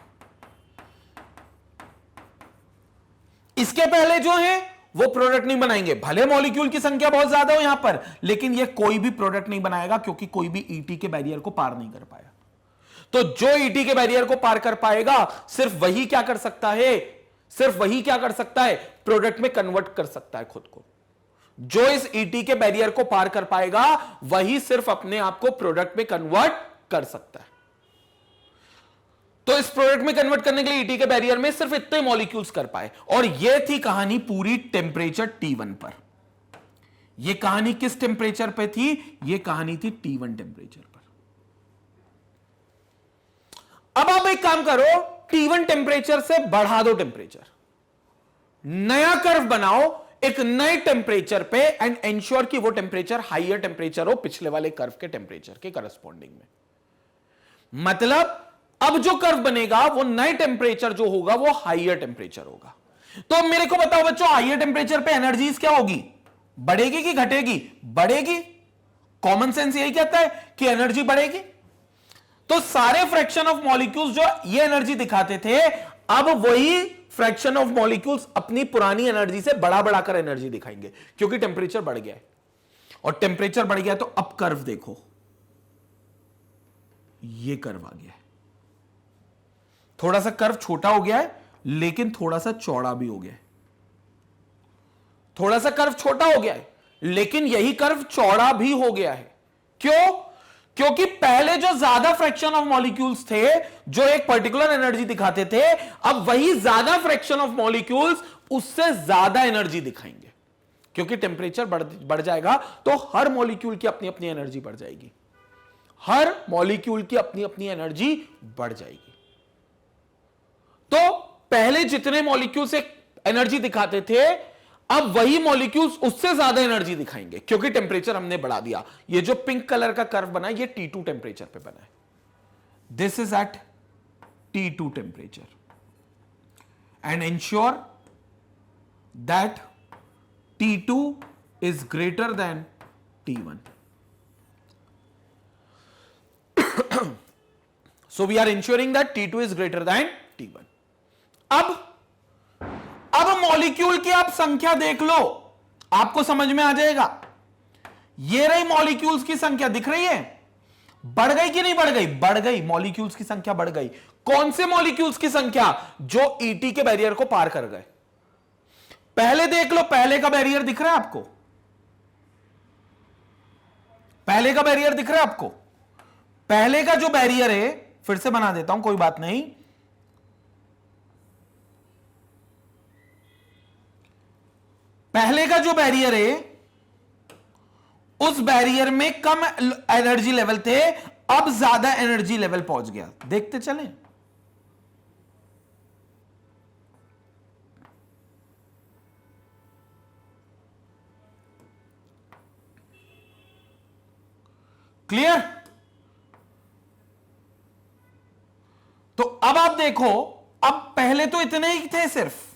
इसके पहले जो है वो प्रोडक्ट नहीं बनाएंगे, भले मॉलिक्यूल की संख्या बहुत ज्यादा हो यहां पर, लेकिन ये कोई भी प्रोडक्ट नहीं बनाएगा क्योंकि कोई भी ईटी के बैरियर को पार नहीं कर पाया। तो जो ईटी के बैरियर को पार कर पाएगा सिर्फ वही क्या कर सकता है, सिर्फ वही क्या कर सकता है, प्रोडक्ट में कन्वर्ट कर सकता है खुद को। जो इस ईटी के बैरियर को पार कर पाएगा वही सिर्फ अपने आप को प्रोडक्ट में कन्वर्ट कर सकता है। तो इस प्रोडक्ट में कन्वर्ट करने के लिए ईटी के बैरियर में सिर्फ इतने मॉलिक्यूल्स कर पाए। और यह थी कहानी पूरी टेम्परेचर T1 पर। यह कहानी किस टेम्परेचर पे थी? यह कहानी थी T1 टेम्परेचर पर। अब आप एक काम करो, T1 टेम्परेचर से बढ़ा दो टेम्परेचर, नया कर्व बनाओ एक नए टेम्परेचर पे, एंड एंश्योर कि वो टेम्परेचर हाइयर टेम्परेचर हो पिछले वाले कर्व के टेम्परेचर के करस्पॉन्डिंग में। मतलब अब जो कर्व बनेगा वो नए टेम्परेचर जो होगा वो हाइयर टेम्परेचर होगा। तो मेरे को बताओ बच्चों, हाइयर टेम्परेचर पे एनर्जीज क्या होगी? बढ़ेगी कि घटेगी? बढ़ेगी। कॉमन सेंस यही कहता है कि एनर्जी बढ़ेगी। तो सारे फ्रैक्शन ऑफ मॉलिक्यूल्स जो ये एनर्जी दिखाते थे, अब वही फ्रैक्शन ऑफ मॉलिक्यूल्स अपनी पुरानी एनर्जी से बढ़ा बढ़ाकर एनर्जी दिखाएंगे, क्योंकि टेम्परेचर बढ़ गया है। और टेम्परेचर बढ़ गया तो अब कर्व देखो, ये कर्व आ गया है। थोड़ा सा कर्व छोटा हो गया है लेकिन थोड़ा सा चौड़ा भी हो गया है। थोड़ा सा कर्व छोटा हो गया है लेकिन यही कर्व चौड़ा भी हो गया है। क्यों? क्योंकि पहले जो ज्यादा फ्रैक्शन ऑफ मॉलिक्यूल्स थे जो एक पर्टिकुलर एनर्जी दिखाते थे, अब वही ज्यादा फ्रैक्शन ऑफ मॉलिक्यूल्स उससे ज्यादा एनर्जी दिखाएंगे। क्योंकि टेम्परेचर बढ़ जाएगा तो हर मॉलिक्यूल की अपनी अपनी एनर्जी बढ़ जाएगी, हर मॉलिक्यूल की अपनी अपनी एनर्जी बढ़ जाएगी। तो पहले जितने मॉलिक्यूल्स एक एनर्जी दिखाते थे, अब वही मॉलिक्यूल्स उससे ज्यादा एनर्जी दिखाएंगे क्योंकि टेम्परेचर हमने बढ़ा दिया। ये जो पिंक कलर का कर्व बना है ये T2 टेम्परेचर पे बना है। This is at T2 temperature, and ensure that T2 is greater than T1। So we are ensuring that T2 is greater than T1। अब मॉलिक्यूल की आप संख्या देख लो, आपको समझ में आ जाएगा। ये रही मॉलिक्यूल्स की संख्या, दिख रही है? बढ़ गई कि नहीं बढ़ गई? बढ़ गई, मॉलिक्यूल्स की संख्या बढ़ गई। कौन से मॉलिक्यूल्स की संख्या? जो ईटी के बैरियर को पार कर गए। पहले देख लो, पहले का बैरियर दिख रहा है आपको? पहले का बैरियर दिख रहा है आपको? पहले का जो बैरियर है, फिर से बना देता हूं, कोई बात नहीं। पहले का जो बैरियर है उस बैरियर में कम एनर्जी लेवल थे, अब ज्यादा एनर्जी लेवल पहुंच गया। देखते चलें। क्लियर? तो अब आप देखो, अब पहले तो इतने ही थे, सिर्फ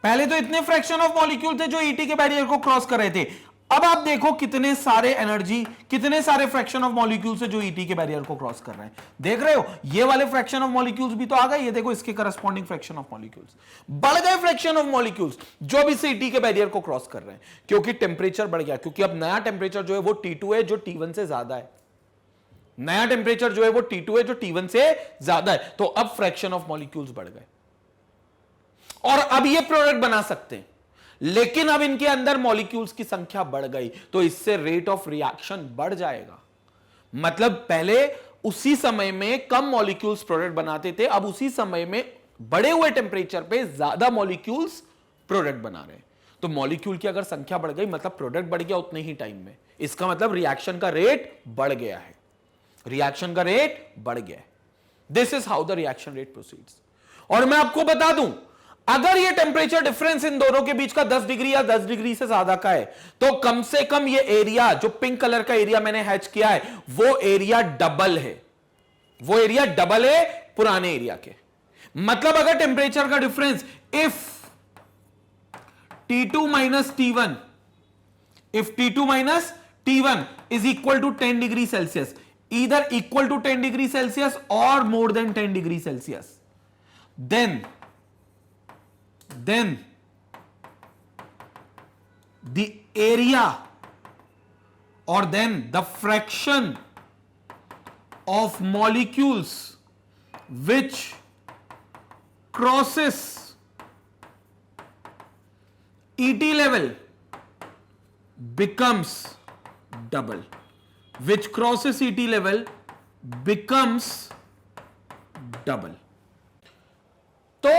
पहले तो इतने फ्रैक्शन ऑफ मॉलिक्यूल थे जो ईटी के बैरियर को क्रॉस कर रहे थे। अब आप देखो कितने सारे एनर्जी, कितने सारे फ्रैक्शन ऑफ मॉलिक्यूल्स है जो ईटी के बैरियर को क्रॉस कर रहे हैं। देख रहे हो, ये वाले फ्रैक्शन ऑफ मॉलिक्यूल्स भी तो आ गए। ये देखो इसके करस्पॉन्डिंग फ्रैक्शन ऑफ मॉलिक्यूल्स बढ़ गए, फ्रैक्शन ऑफ मॉलिक्यूल्स जो भी से ईटी के बैरियर को क्रॉस कर रहे हैं, क्योंकि टेम्परेचर बढ़ गया। क्योंकि अब नया टेम्परेचर जो है वो T2 है, जो T1 से ज्यादा है। नया टेम्परेचर जो है वो T2 है, जो T1 से ज्यादा है। तो अब फ्रैक्शन ऑफ मॉलिक्यूल्स बढ़ गए और अब ये प्रोडक्ट बना सकते हैं। लेकिन अब इनके अंदर मॉलिक्यूल्स की संख्या बढ़ गई, तो इससे रेट ऑफ रिएक्शन बढ़ जाएगा। मतलब पहले उसी समय में कम मॉलिक्यूल्स प्रोडक्ट बनाते थे, अब उसी समय में बढ़े हुए टेम्परेचर पे ज्यादा मॉलिक्यूल्स प्रोडक्ट बना रहे हैं। तो मॉलिक्यूल की अगर संख्या बढ़ गई मतलब प्रोडक्ट बढ़ गया उतने ही टाइम में। इसका मतलब रिएक्शन का रेट बढ़ गया है, रिएक्शन का रेट बढ़ गया है। This is how the reaction rate proceeds. और मैं आपको बता दूं, अगर ये टेम्परेचर डिफरेंस इन दोनों के बीच का 10 डिग्री या 10 डिग्री से ज्यादा का है, तो कम से कम ये एरिया, जो पिंक कलर का एरिया मैंने हैच किया है, वो एरिया डबल है। वो एरिया डबल है पुराने एरिया के। मतलब अगर टेम्परेचर का difference if T2 minus T1, if T2 minus T1 is equal to 10 degree Celsius, either equal to 10 degree Celsius or more than 10 degree Celsius, then the area or then the fraction of molecules which crosses ET level becomes double, which crosses ET level becomes double। तो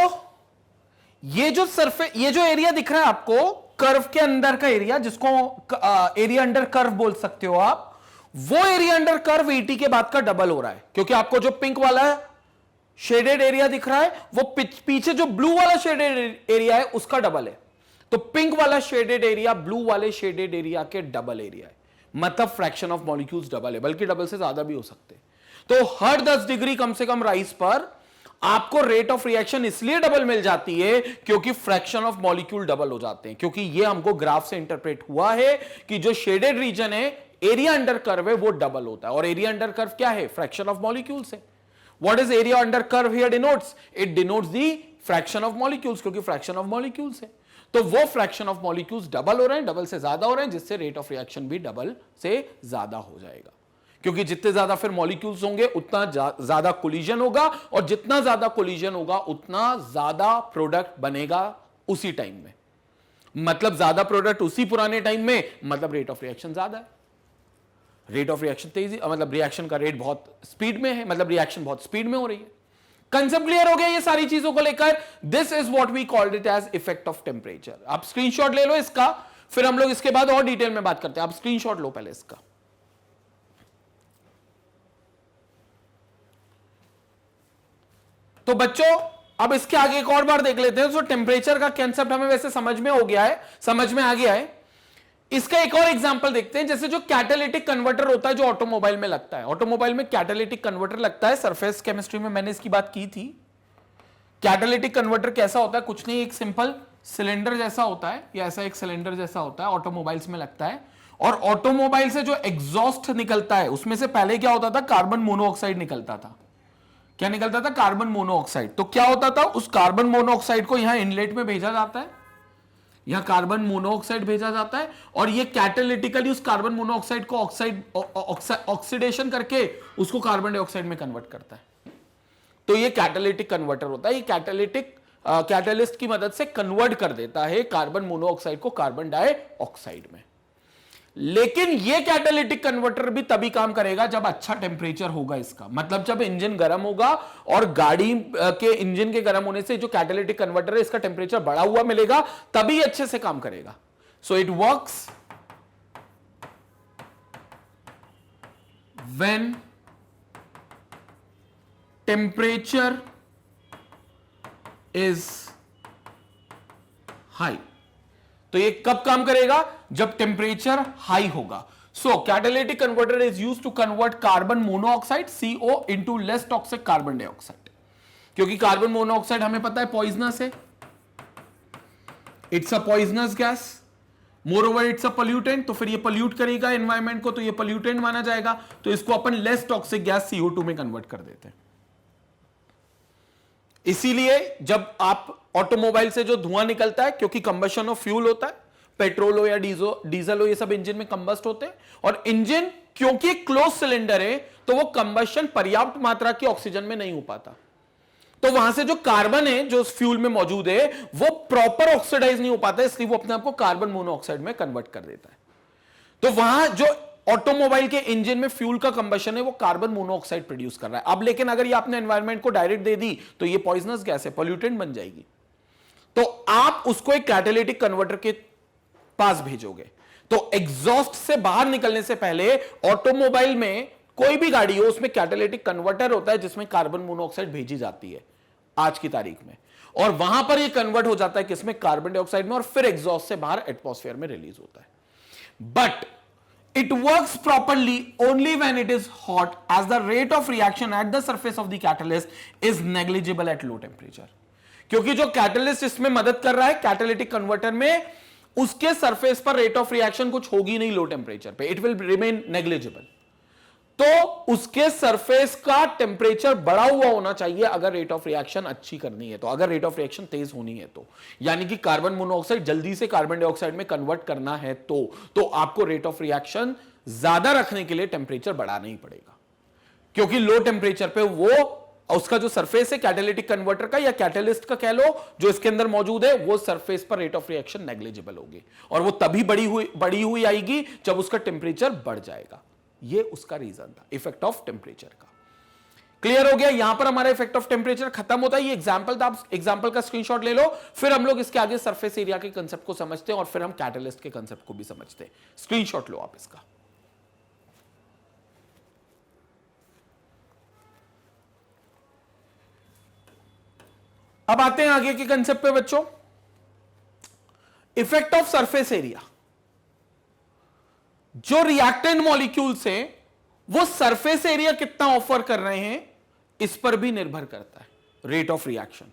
ये जो सरफेस, ये जो एरिया दिख रहा है आपको कर्व के अंदर का एरिया, जिसको एरिया अंडर कर्व बोल सकते हो आप, वो एरिया अंडर कर्व ET के बाद का डबल हो रहा है। क्योंकि आपको जो पिंक वाला शेडेड एरिया दिख रहा है वो पीछे जो ब्लू वाला शेडेड एरिया है उसका डबल है। तो पिंक वाला शेडेड एरिया ब्लू वाले शेडेड एरिया के डबल एरिया है। मतलब फ्रैक्शन ऑफ मॉलिक्यूल्स डबल है, बल्कि डबल से ज्यादा भी हो सकते हैं। तो हर 10 डिग्री कम से कम राइज पर आपको रेट ऑफ रिएक्शन इसलिए डबल मिल जाती है क्योंकि फ्रैक्शन ऑफ मॉलिक्यूल डबल हो जाते हैं। क्योंकि ये हमको ग्राफ से इंटरप्रेट हुआ है कि जो शेडेड रीजन है, एरिया अंडर कर्व है, वो डबल होता है। और एरिया अंडर कर्व क्या है? फ्रैक्शन ऑफ मॉलिक्यूल्स है। What is area under curve here denotes? It denotes the fraction of molecules, क्योंकि फ्रैक्शन ऑफ मॉलिक्यूल्स है। तो वो फ्रैक्शन ऑफ मॉलिक्यूल्स डबल हो रहे हैं, डबल से ज्यादा हो रहे हैं, जिससे रेट ऑफ रिएक्शन भी डबल से ज्यादा हो जाएगा। क्योंकि जितने ज्यादा फिर मॉलिक्यूल्स होंगे उतना ज्यादा कोलिजन होगा, और जितना ज्यादा कोलिजन होगा उतना ज्यादा प्रोडक्ट बनेगा उसी टाइम में। मतलब ज्यादा प्रोडक्ट उसी पुराने टाइम में, मतलब रेट ऑफ रिएक्शन ज्यादा है। रेट ऑफ रिएक्शन तेजी, मतलब रिएक्शन का रेट बहुत स्पीड में है, मतलब रिएक्शन बहुत स्पीड में हो रही है। कंसेप्ट क्लियर हो गया ये सारी चीजों को लेकर? This is what we called it as effect of temperature. आप स्क्रीनशॉट ले लो इसका, फिर हम लोग इसके बाद और डिटेल में बात करते हैं। आप स्क्रीनशॉट लो पहले इसका। तो बच्चों अब इसके आगे एक और बार देख लेते हैं। तो टेम्परेचर का कंसेप्ट हमें वैसे समझ में हो गया है, समझ में आ गया है। इसका एक और एग्जांपल देखते हैं। जैसे जो कैटालिटिक कन्वर्टर होता है जो ऑटोमोबाइल में लगता है, ऑटोमोबाइल में कैटालिटिक कन्वर्टर लगता है। सरफेस केमिस्ट्री में मैंने इसकी बात की थी। कैटालिटिक कन्वर्टर कैसा होता है? कुछ नहीं, एक सिंपल सिलेंडर जैसा होता है, या ऐसा एक सिलेंडर जैसा होता है, ऑटोमोबाइल्स में लगता है। और ऑटोमोबाइल से जो एग्जॉस्ट निकलता है उसमें से पहले क्या होता था? कार्बन मोनोऑक्साइड निकलता था। क्या निकलता था? Carbon monoxide. तो क्या होता था? उस कार्बन मोनोऑक्साइड को यहां इनलेट में भेजा जाता है, यहां कार्बन मोनोऑक्साइड भेजा जाता है, और ये कैटालिटिकली उस कार्बन मोनोऑक्साइड को ऑक्सीडेशन करके उसको कार्बन डाइऑक्साइड में कन्वर्ट करता है। तो ये कैटालिटिक कन्वर्टर होता है। ये कैटालिटिक कैटलिस्ट की मदद से कन्वर्ट कर देता है कार्बन मोनोऑक्साइड को कार्बन डाइऑक्साइड में। लेकिन ये कैटालिटिक कन्वर्टर भी तभी काम करेगा जब अच्छा टेम्परेचर होगा इसका। मतलब जब इंजन गर्म होगा, और गाड़ी के इंजन के गर्म होने से जो कैटालिटिक कन्वर्टर है इसका टेम्परेचर बढ़ा हुआ मिलेगा, तभी अच्छे से काम करेगा। So it works when temperature is high. तो ये कब काम करेगा? जब टेम्परेचर हाई होगा। So catalytic converter is used to convert carbon monoxide CO into less toxic carbon dioxide. क्योंकि कार्बन मोनोऑक्साइड हमें पता है पॉइजनस है, it's a poisonous gas. Moreover it's a pollutant, तो फिर ये पोल्यूट करेगा एनवायरमेंट को, तो ये पोल्यूटेंट माना जाएगा, तो इसको अपन लेस टॉक्सिक गैस CO2 में कन्वर्ट कर देते हैं। इसीलिए जब आप ऑटोमोबाइल से जो धुआं निकलता है, क्योंकि कंबशन ऑफ फ्यूल होता है, पेट्रोल हो या डीजल हो, ये सब इंजन में कंबस्ट होते हैं, और इंजन क्योंकि क्लोज सिलेंडर है तो वो कंबशन पर्याप्त मात्रा की ऑक्सीजन में नहीं हो पाता, तो वहां से जो कार्बन है जो उस फ्यूल में मौजूद है वो प्रॉपर ऑक्सीडाइज नहीं हो पाता, इसलिए वो अपने आप को कार्बन मोनोऑक्साइड में कन्वर्ट कर देता है। तो वहां जो ऑटोमोबाइल के इंजन में फ्यूल का कंबशन है वो कार्बन मोनोऑक्साइड प्रोड्यूस कर रहा है। अब लेकिन अगर ये आपने एनवायरनमेंट को डायरेक्ट दे दी तो ये पॉइजनस गैस है, पोल्यूटेंट बन जाएगी, तो आप उसको एक कैटालिटिक कन्वर्टर के पास भेजोगे। तो एग्जॉस्ट से बाहर निकलने से पहले ऑटोमोबाइल में कोई भी गाड़ी हो उसमें कैटालिटिक कन्वर्टर होता है जिसमें कार्बन मोनोऑक्साइड भेजी जाती है आज की तारीख में, और वहां पर ये कन्वर्ट हो जाता है किसमें, कार्बन डाइऑक्साइड में, और फिर एग्जॉस्ट से बाहर एटमॉस्फेयर में रिलीज होता है। But it works properly only when it is hot, as the rate of reaction at the surface of the catalyst is negligible at low temperature। क्योंकि जो कैटलिस्ट इसमें मदद कर रहा है कैटालिटिक कन्वर्टर में, उसके सरफेस पर रेट ऑफ रिएक्शन कुछ होगी नहीं लो टेम्परेचर पे, इट विल रिमेन नेग्लिजिबल। तो उसके सरफेस का टेम्परेचर बढ़ा हुआ होना चाहिए अगर रेट ऑफ रिएक्शन अच्छी करनी है, तो अगर रेट ऑफ रिएक्शन तेज होनी है तो, यानी कि कार्बन मोनोऑक्साइड जल्दी से कार्बन डाइऑक्साइड में कन्वर्ट करना है तो आपको रेट ऑफ रिएक्शन ज्यादा रखने के लिए टेम्परेचर बढ़ाना ही पड़ेगा, क्योंकि लो टेम्परेचर पे वो उसका जो सरफेस है कैटालिटिक कन्वर्टर का या कैटलिस्ट का कह लो जो इसके अंदर मौजूद है, वो सरफेस पर रेट ऑफ रिएक्शन नेग्लिजिबल होगी, और वो तभी बड़ी हुई आएगी जब उसका टेम्परेचर बढ़ जाएगा। ये उसका रीजन था इफेक्ट ऑफ टेम्परेचर का। क्लियर हो गया? यहां पर हमारा इफेक्ट ऑफ टेम्परेचर खत्म होता है। ये एग्जांपल था, आप एग्जांपल का स्क्रीनशॉट ले लो, फिर हम लोग इसके आगे सरफेस एरिया के कंसेप्ट को समझते हैं और फिर हम कैटलिस्ट के कंसेप्ट को भी समझते हैं। स्क्रीनशॉट लो आप इसका। अब आते हैं आगे के कंसेप्ट पे बच्चों। Effect of surface area. जो रिएक्टेंट मॉलिक्यूल्स हैं वो सरफेस एरिया कितना ऑफर कर रहे हैं इस पर भी निर्भर करता है रेट ऑफ रिएक्शन,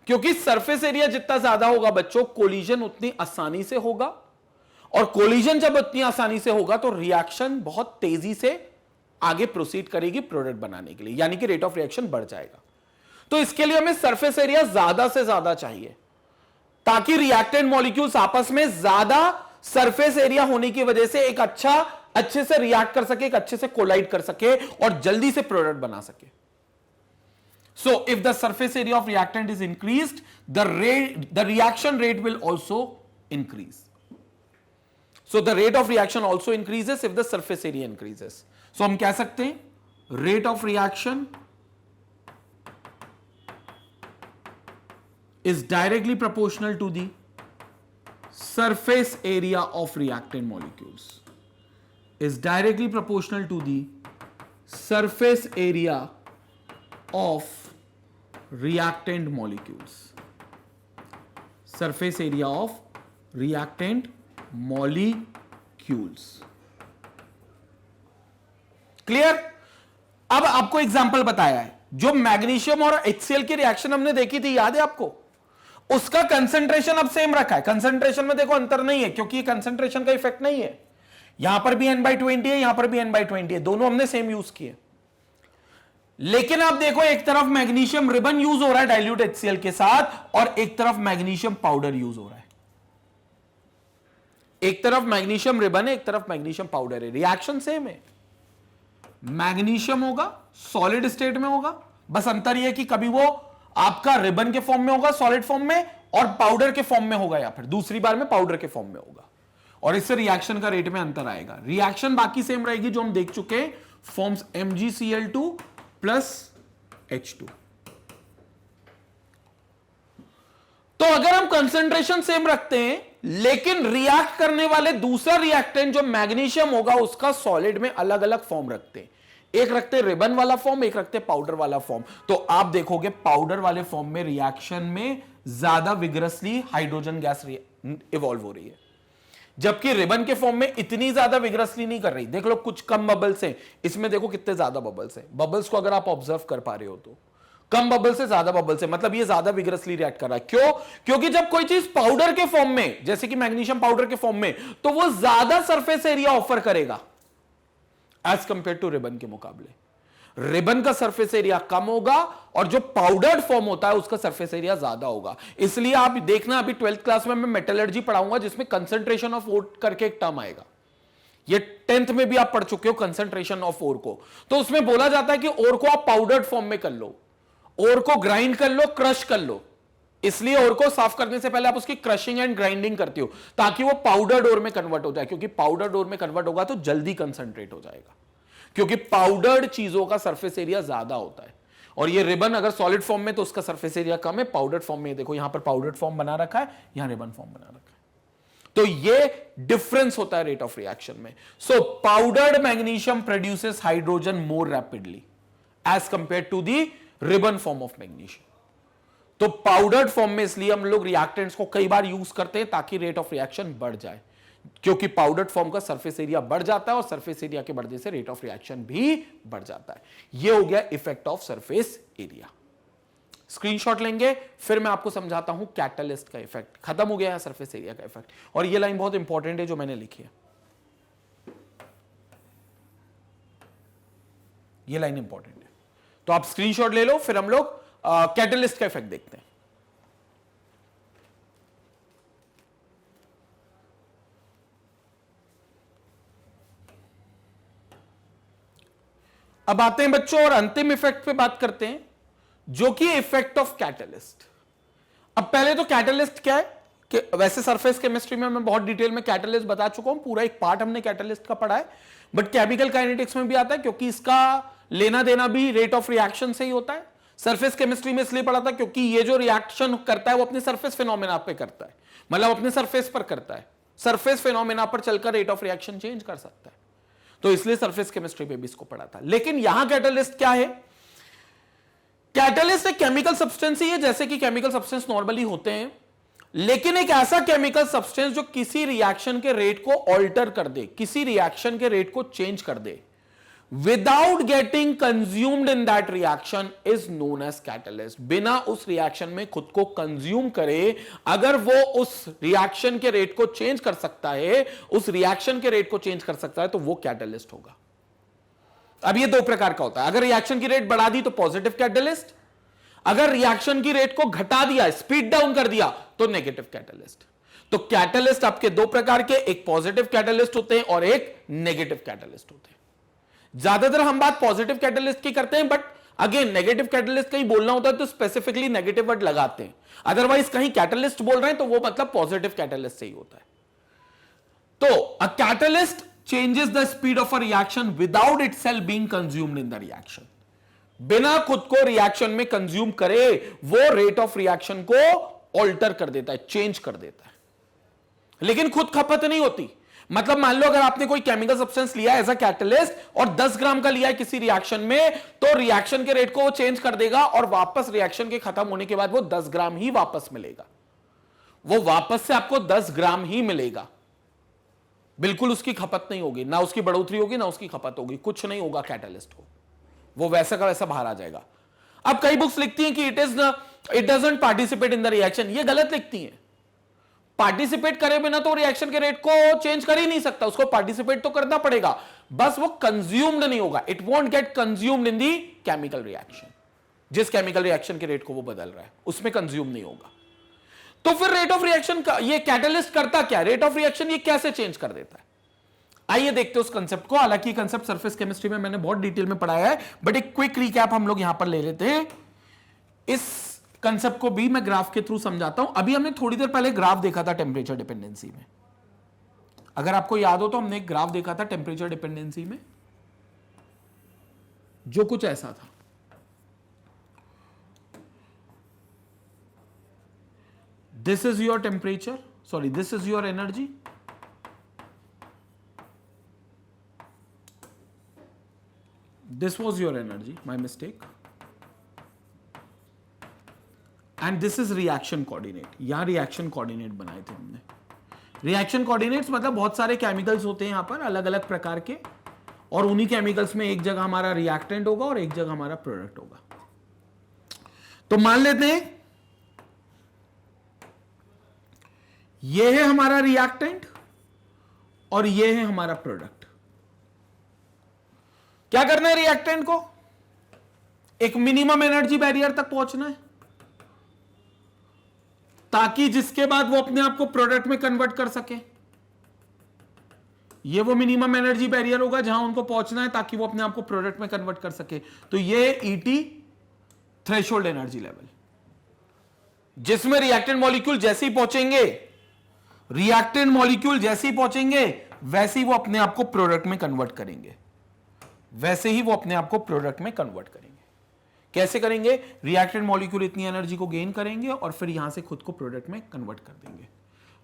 क्योंकि सरफेस एरिया जितना ज्यादा होगा बच्चों कोलिजन उतनी आसानी से होगा, और कोलिजन जब उतनी आसानी से होगा तो रिएक्शन बहुत तेजी से आगे प्रोसीड करेगी प्रोडक्ट बनाने के लिए, यानी कि रेट ऑफ रिएक्शन बढ़ जाएगा। तो इसके लिए हमें सरफेस एरिया ज्यादा से ज्यादा चाहिए ताकि रिएक्टेंट मॉलिक्यूल्स आपस में ज्यादा सरफेस एरिया होने की वजह से एक अच्छे से रिएक्ट कर सके, एक अच्छे से कोलाइड कर सके और जल्दी से प्रोडक्ट बना सके। So if the surface area of reactant is increased, the reaction rate will also increase. So the rate of reaction also increases if the surface area increases. So हम कह सकते हैं rate of reaction is directly proportional to the surface area of reactant molecules, is directly proportional to the surface area of reactant molecules, surface area of reactant molecules। Clear? अब आपको एग्जांपल बताया है, जो मैग्नीशियम और HCl की रिएक्शन हमने देखी थी, याद है आपको? उसका कंसंट्रेशन अब सेम रखा है। कंसंट्रेशन में देखो अंतर नहीं है क्योंकि ये कंसंट्रेशन का इफेक्ट नहीं है। यहां पर भी n/20 है, यहां पर भी n/20 है, दोनों हमने सेम यूज किए। लेकिन आप देखो एक तरफ मैग्नीशियम रिबन यूज हो रहा है डाइल्यूट HCl के साथ, और एक तरफ मैग्नीशियम पाउडर यूज हो रहा है। एक तरफ मैग्नीशियम रिबन है, एक तरफ मैग्नीशियम पाउडर है, रिएक्शन सेम है। मैग्नीशियम होगा सॉलिड स्टेट में होगा, बस अंतर यह है कि कभी वो आपका रिबन के फॉर्म में होगा सॉलिड फॉर्म में, और पाउडर के फॉर्म में होगा, या फिर दूसरी बार में पाउडर के फॉर्म में होगा, और इससे रिएक्शन का रेट में अंतर आएगा। रिएक्शन बाकी सेम रहेगी जो हम देख चुके हैं, फॉर्म्स MgCl2 प्लस H2। तो अगर हम कंसंट्रेशन सेम रखते हैं लेकिन रिएक्ट करने वाले दूसरा रिएक्टेंट जो मैग्नीशियम होगा उसका सॉलिड में अलग अलग फॉर्म रखते हैं, एक रखते रिबन वाला फॉर्म, एक रखते पाउडर वाला फॉर्म, तो आप देखोगे पाउडर वाले फॉर्म में रिएक्शन में ज्यादा विग्रसली हाइड्रोजन गैस इवॉल्व हो रही है, जबकि रिबन के फॉर्म में इतनी ज्यादा विग्रसली नहीं कर रही। देख लो कुछ कम बबल्स हैं, इसमें देखो कितने ज्यादा बबल्स हैं। बबल्स को अगर आप ऑब्जर्व कर पा रहे हो तो कम बबल से ज्यादा बबल से, मतलब ये ज्यादा विगरसली रिएक्ट कर रहा है। क्यों? क्योंकि जब कोई चीज पाउडर के फॉर्म में, जैसे कि मैग्नीशियम पाउडर के फॉर्म में, तो वो ज्यादा सरफेस एरिया ऑफर करेगा एज कंपेयर टू रिबन के मुकाबले। रिबन का सरफेस एरिया कम होगा और जो पाउडर्ड फॉर्म होता है उसका सरफेस एरिया ज्यादा होगा। इसलिए आप देखना, अभी 12th क्लास में मैं मेटलर्जी पढ़ाऊंगा जिसमें कंसंट्रेशन ऑफ ओर करके एक टर्म आएगा। ये 10th में भी आप पढ़ चुके हो कंसंट्रेशन ऑफ ओर को। तो उसमें बोला जाता है कि ओर को आप पाउडर्ड फॉर्म में कर लो, ओर को ग्राइंड कर लो, क्रश कर लो। इसलिए ओर को साफ करने से पहले आप उसकी क्रशिंग एंड ग्राइंडिंग करते हो ताकि वो पाउडर्ड ओर में कन्वर्ट हो जाए, क्योंकि पाउडर्ड ओर में कन्वर्ट होगा तो जल्दी कंसंट्रेट हो जाएगा, क्योंकि पाउडर्ड चीजों का सरफेस एरिया ज्यादा होता है। और ये रिबन अगर सॉलिड फॉर्म में तो उसका सरफेस एरिया कम है, पाउडर्ड फॉर्म में देखो यहां पर पाउडर्ड फॉर्म बना रखा है, यहां रिबन फॉर्म बना रखा है। तो ये डिफरेंस होता है रेट ऑफ रिएक्शन में। So powdered magnesium produces hydrogen more rapidly as compare to the ribbon form of magnesium. तो पाउडर्ड फॉर्म में इसलिए हम लोग रिएक्टेंट्स को कई बार यूज करते हैं ताकि रेट ऑफ रिएक्शन बढ़ जाए, क्योंकि पाउडर्ड फॉर्म का सरफेस एरिया बढ़ जाता है और सरफेस एरिया के बढ़ने से रेट ऑफ रिएक्शन भी बढ़ जाता है। यह हो गया effect of surface area. Screenshot लेंगे, फिर मैं आपको समझाता हूं कैटलिस्ट का इफेक्ट। खत्म हो गया है सरफेस एरिया का इफेक्ट। और यह लाइन बहुत इंपॉर्टेंट है जो मैंने लिखी है, यह लाइन इंपॉर्टेंट है, तो आप स्क्रीनशॉट ले लो, फिर हम लोग कैटलिस्ट का इफेक्ट देखते हैं। अब आते हैं बच्चों और अंतिम इफेक्ट पे बात करते हैं, जो कि इफेक्ट ऑफ कैटलिस्ट। अब पहले तो कैटलिस्ट क्या है कि वैसे सरफेस केमिस्ट्री में मैं बहुत डिटेल में कैटलिस्ट बता चुका हूं, पूरा एक पार्ट हमने कैटलिस्ट का पढ़ा है, बट केमिकल काइनेटिक्स में भी आता है क्योंकि इसका लेना देना भी रेट ऑफ रिएक्शन से ही होता है। सरफेस केमिस्ट्री में इसलिए पढ़ा था क्योंकि ये जो रिएक्शन करता है वो अपने सरफेस फिनोमेना पे करता है, मतलब अपने सरफेस पर करता है, सरफेस फिनोमेना पर चलकर रेट ऑफ रिएक्शन चेंज कर सकता है, तो इसलिए सरफेस केमिस्ट्री पे भी इसको पढ़ा था। लेकिन यहां कैटलिस्ट क्या है? कैटलिस्ट एक केमिकल सब्सटेंस ही है जैसे कि केमिकल सब्सटेंस नॉर्मली होते हैं, लेकिन एक ऐसा केमिकल सब्सटेंस जो किसी रिएक्शन के रेट को ऑल्टर कर दे, किसी रिएक्शन के रेट को चेंज कर दे without getting consumed in that reaction is known as catalyst. बिना उस रिएक्शन में खुद को कंज्यूम करे, अगर वो उस रिएक्शन के रेट को चेंज कर सकता है, उस रिएक्शन के रेट को चेंज कर सकता है, तो वो कैटलिस्ट होगा। अब ये दो प्रकार का होता है, अगर रिएक्शन की रेट बढ़ा दी तो पॉजिटिव कैटलिस्ट, अगर रिएक्शन की रेट को घटा दिया, स्पीड डाउन कर दिया, तो नेगेटिव कैटलिस्ट। तो कैटलिस्ट आपके दो प्रकार के, एक पॉजिटिव कैटलिस्ट होते हैं और एक नेगेटिव कैटलिस्ट होते हैं। ज्यादातर हम बात पॉजिटिव कैटलिस्ट की करते हैं, बट अगेन नेगेटिव कैटलिस्ट कहीं बोलना होता है तो स्पेसिफिकली नेगेटिव वर्ड लगाते हैं, अदरवाइज कहीं कैटलिस्ट बोल रहे हैं तो वो मतलब पॉजिटिव कैटलिस्ट से ही होता है। तो a catalyst changes the speed of a reaction without itself being consumed in the reaction। बिना खुद को रिएक्शन में कंज्यूम करे वो रेट ऑफ रिएक्शन को ऑल्टर कर देता है, चेंज कर देता है, लेकिन खुद खपत नहीं होती। मतलब मान लो अगर आपने कोई केमिकल सब्सटेंस लिया एज अ कैटलिस्ट और 10 ग्राम का लिया है किसी रिएक्शन में, तो रिएक्शन के रेट को वो चेंज कर देगा और वापस रिएक्शन के खत्म होने के बाद वो 10 ग्राम ही वापस मिलेगा, वो वापस से आपको 10 ग्राम ही मिलेगा, बिल्कुल उसकी खपत नहीं होगी, ना उसकी बढ़ोतरी होगी ना उसकी खपत होगी, कुछ नहीं होगा कैटलिस्ट को, वो वैसा का वैसा बाहर आ जाएगा। अब कई बुक्स लिखती हैं कि it doesn't participate in the reaction, ये गलत लिखती हैं। पार्टिसिपेट करे बिना तो रिएक्शन के रेट को चेंज कर ही नहीं सकता, उसको पार्टिसिपेट तो करना पड़ेगा, बस वो कंज्यूम्ड नहीं होगा, it won't get consumed in the chemical reaction. जिस केमिकल रिएक्शन के रेट को वो बदल रहा है उसमें कंज्यूम नहीं होगा। तो फिर रेट ऑफ रिएक्शन का ये कैटलिस्ट करता क्या, रेट ऑफ रिएक्शन ये कैसे चेंज कर देता है? आइए देखते हैं उस कंसेप्ट को। हालांकि कंसेप्ट सरफेस केमिस्ट्री में मैंने बहुत डिटेल में पढ़ाया है, बट एक क्विक रिकैप हम लोग यहां पर ले लेते हैं। इस कंसेप्ट को भी मैं ग्राफ के थ्रू समझाता हूं। अभी हमने थोड़ी देर पहले ग्राफ देखा था टेम्परेचर डिपेंडेंसी में, अगर आपको याद हो तो हमने एक ग्राफ देखा था टेम्परेचर डिपेंडेंसी में, जो कुछ ऐसा था। This is your temperature, sorry, this is your energy. This was your energy, my mistake. And this is reaction coordinate. यहां reaction coordinate बनाए थे हमने। Reaction coordinates मतलब बहुत सारे केमिकल्स होते हैं यहां पर अलग अलग प्रकार के, और उन्हीं केमिकल्स में एक जगह हमारा रिएक्टेंट होगा और एक जगह हमारा प्रोडक्ट होगा। तो मान लेते हैं यह है हमारा रिएक्टेंट और यह है हमारा प्रोडक्ट। क्या करना है रिएक्टेंट को? एक मिनिमम एनर्जी बैरियर तक पहुंचना है ताकि जिसके बाद वो अपने आप को प्रोडक्ट में कन्वर्ट कर सके। ये वो मिनिमम एनर्जी बैरियर होगा जहां उनको पहुंचना है ताकि वो अपने आप को प्रोडक्ट में कन्वर्ट कर सके। तो ये ईटी थ्रेशोल्ड एनर्जी लेवल, जिसमें रिएक्टेंट मॉलिक्यूल जैसे ही पहुंचेंगे, रिएक्टेंट मॉलिक्यूल जैसे ही पहुंचेंगे वैसे ही वो अपने आप को प्रोडक्ट में कन्वर्ट करेंगे, वैसे ही वो अपने आप को प्रोडक्ट में कन्वर्ट करेंगे। कैसे करेंगे? रिएक्टेंट मॉलिक्यूल इतनी एनर्जी को गेन करेंगे और फिर यहां से खुद को प्रोडक्ट में कन्वर्ट कर देंगे।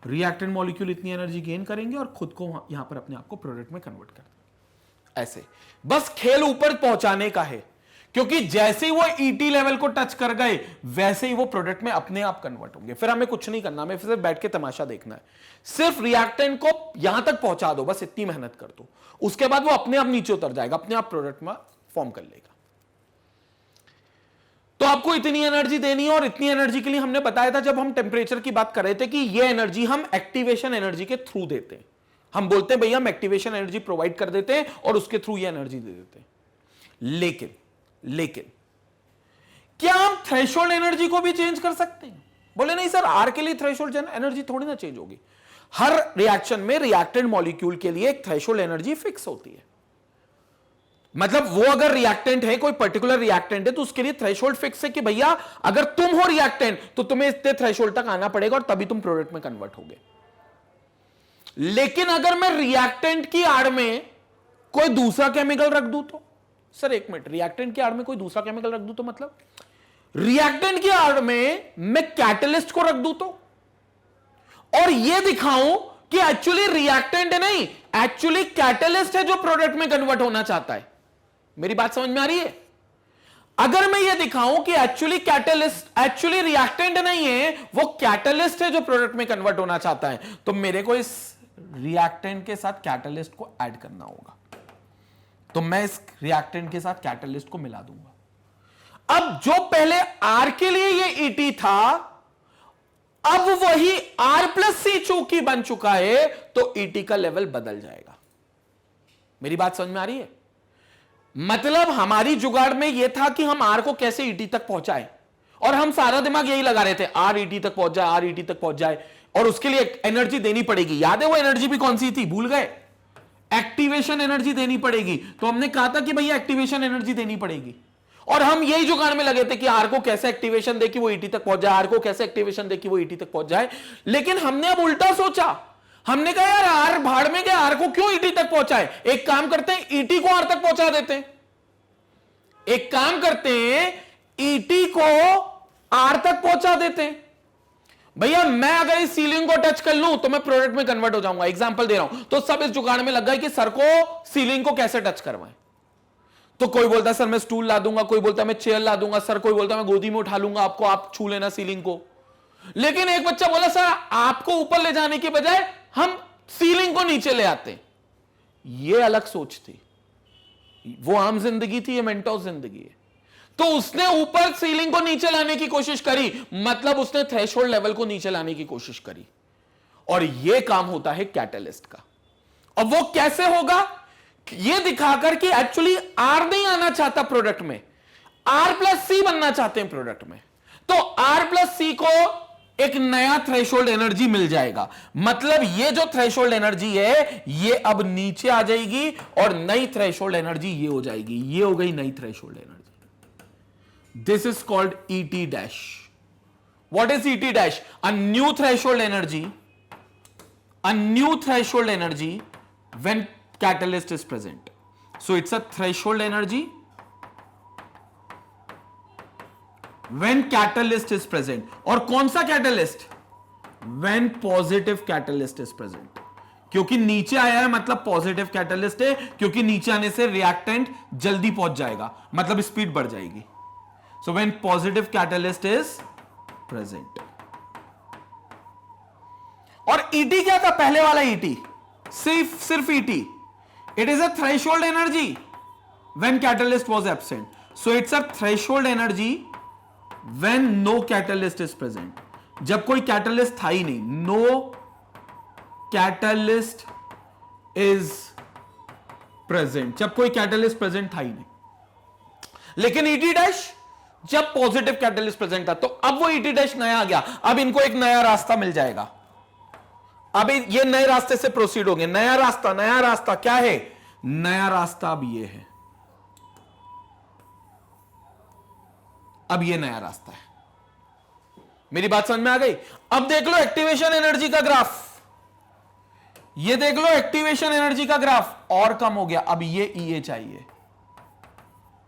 रिएक्टेंट मॉलिक्यूल इतनी एनर्जी गेन करेंगे और खुद को यहां पर अपने आप को प्रोडक्ट में कन्वर्ट कर देंगे। ऐसे बस खेल ऊपर पहुंचाने का है, क्योंकि जैसे ही वो ईटी लेवल को टच कर गए वैसे ही वो प्रोडक्ट में अपने आप कन्वर्ट होंगे। फिर हमें कुछ नहीं करना, हमें फिर बैठ के तमाशा देखना है। सिर्फ रिएक्टेंट को यहां तक पहुंचा दो, बस इतनी मेहनत कर दो, उसके बाद वो अपने आप नीचे उतर जाएगा, अपने आप प्रोडक्ट में फॉर्म कर लेगा। तो आपको इतनी एनर्जी देनी है, और इतनी एनर्जी के लिए हमने बताया था जब हम टेम्परेचर की बात कर रहे थे कि ये एनर्जी हम एक्टिवेशन एनर्जी के थ्रू देते हैं। हम बोलते हैं भैया हम एक्टिवेशन एनर्जी प्रोवाइड कर देते हैं और उसके थ्रू ये एनर्जी दे देते हैं। लेकिन क्या हम थ्रेशोल्ड एनर्जी को भी चेंज कर सकते हैं? बोले नहीं सर, आर के लिए थ्रेशोल्ड एनर्जी थोड़ी ना चेंज होगी। हर रिएक्शन में रिएक्टेंट मॉलिक्यूल के लिए एक थ्रेशोल्ड एनर्जी फिक्स होती है। मतलब वो अगर रिएक्टेंट है, कोई पर्टिकुलर रिएक्टेंट है, तो उसके लिए थ्रेशोल्ड फिक्स है कि भैया अगर तुम हो रिएक्टेंट तो तुम्हें इतने थ्रेशोल्ड तक आना पड़ेगा और तभी तुम प्रोडक्ट में कन्वर्ट होगे। लेकिन अगर मैं रिएक्टेंट की आड़ में कोई दूसरा केमिकल रख दूं तो, सर एक मिनट, रिएक्टेंट की आड़ में कोई दूसरा केमिकल रख दूं तो मतलब रिएक्टेंट की आड़ में मैं कैटलिस्ट को रख दूं तो, और यह दिखाऊं कि एक्चुअली रिएक्टेंट नहीं, एक्चुअली कैटलिस्ट है जो प्रोडक्ट में कन्वर्ट होना चाहता है। मेरी बात समझ में आ रही है? अगर मैं यह दिखाऊं कि एक्चुअली कैटलिस्ट, एक्चुअली रिएक्टेंट नहीं है, वो कैटलिस्ट है जो प्रोडक्ट में कन्वर्ट होना चाहता है, तो मेरे को इस रिएक्टेंट के साथ कैटलिस्ट को ऐड करना होगा। तो मैं इस रिएक्टेंट के साथ कैटलिस्ट को मिला दूंगा। अब जो पहले आर के लिए ये ईटी था, अब वही आर प्लस सी चूंकि बन चुका है तो ईटी का लेवल बदल जाएगा। मेरी बात समझ में आ रही है? मतलब हमारी जुगाड़ में यह था कि हम आर को कैसे ईटी तक पहुंचाए, और हम सारा दिमाग यही लगा रहे थे आर ईटी तक पहुंच जाए, आर ईटी तक पहुंच जाए, और उसके लिए एनर्जी देनी पड़ेगी। याद है वो एनर्जी भी कौन सी थी? भूल गए? एक्टिवेशन एनर्जी देनी पड़ेगी। तो हमने कहा था कि भैया एक्टिवेशन एनर्जी देनी पड़ेगी, और हम यही जुगाड़ में लगे थे कि आर को कैसे एक्टिवेशन दे कि वो ईटी तक पहुंच जाए, आर को कैसे एक्टिवेशन दे कि वो ईटी तक पहुंच जाए। लेकिन हमने अब उल्टा सोचा, हमने कहा यार आर भाड़ में गया, आर को क्यों ईटी तक पहुंचाए, एक काम करते हैं ईटी को आर तक पहुंचा देते हैं। एक काम करते हैं ईटी को आर तक पहुंचा देते हैं। भैया मैं अगर इस सीलिंग को टच कर लूं तो मैं प्रोडक्ट में कन्वर्ट हो जाऊंगा। एग्जांपल दे रहा हूं। तो सब इस जुगाड़ में लग गए कि सर को सीलिंग को कैसे टच करवाएं। तो कोई बोलता है सर मैं स्टूल ला दूंगा, कोई बोलता है मैं चेयर ला दूंगा, सर कोई बोलता है मैं गोदी में उठा लूंगा आपको, आप छू लेना सीलिंग को। लेकिन एक बच्चा बोला सर आपको ऊपर ले जाने के बजाय हम सीलिंग को नीचे ले आते हैं। यह अलग सोच थी, वो आम जिंदगी थी, ये मेंटोस जिंदगी है। तो उसने ऊपर सीलिंग को नीचे लाने की कोशिश करी, मतलब उसने थ्रेशोल्ड लेवल को नीचे लाने की कोशिश करी, और यह काम होता है कैटलिस्ट का। और वो कैसे होगा? ये दिखाकर कि एक्चुअली आर नहीं आना चाहता प्रोडक्ट में, आर प्लस सी बनना चाहते हैं प्रोडक्ट में। तो आर प्लस सी को एक नया थ्रेशोल्ड एनर्जी मिल जाएगा। मतलब ये जो थ्रेशोल्ड एनर्जी है ये अब नीचे आ जाएगी, और नई थ्रेशोल्ड एनर्जी ये हो जाएगी, ये हो गई नई threshold energy. This is called ET dash. What is ET dash? A new threshold energy, a new threshold energy when catalyst is present. So it's a threshold energy when catalyst is present. और कौन सा catalyst? When positive catalyst is present. क्योंकि नीचे आया है मतलब पॉजिटिव कैटलिस्ट है, क्योंकि नीचे आने से रिएक्टेंट जल्दी पहुंच जाएगा, मतलब स्पीड बढ़ जाएगी। So when positive catalyst is present. और ईटी क्या था? पहले वाला ईटी सिर्फ ET. It is a threshold energy when catalyst was absent. So it's a threshold energy when no catalyst is present, जब कोई कैटलिस्ट था ही नहीं, नो कैटलिस्ट इज प्रेजेंट, जब कोई कैटलिस्ट प्रेजेंट था ही नहीं। लेकिन ईटी डैश जब पॉजिटिव कैटलिस्ट प्रेजेंट था, तो अब वो ईटी डैश नया आ गया, अब इनको एक नया रास्ता मिल जाएगा। अब ये नए रास्ते से प्रोसीड होंगे। नया रास्ता क्या है? नया रास्ता अब ये है, अब ये नया रास्ता है। मेरी बात समझ में आ गई? अब देख लो एक्टिवेशन एनर्जी का ग्राफ, ये देख लो एक्टिवेशन एनर्जी का ग्राफ और कम हो गया। अब ये ईए चाहिए,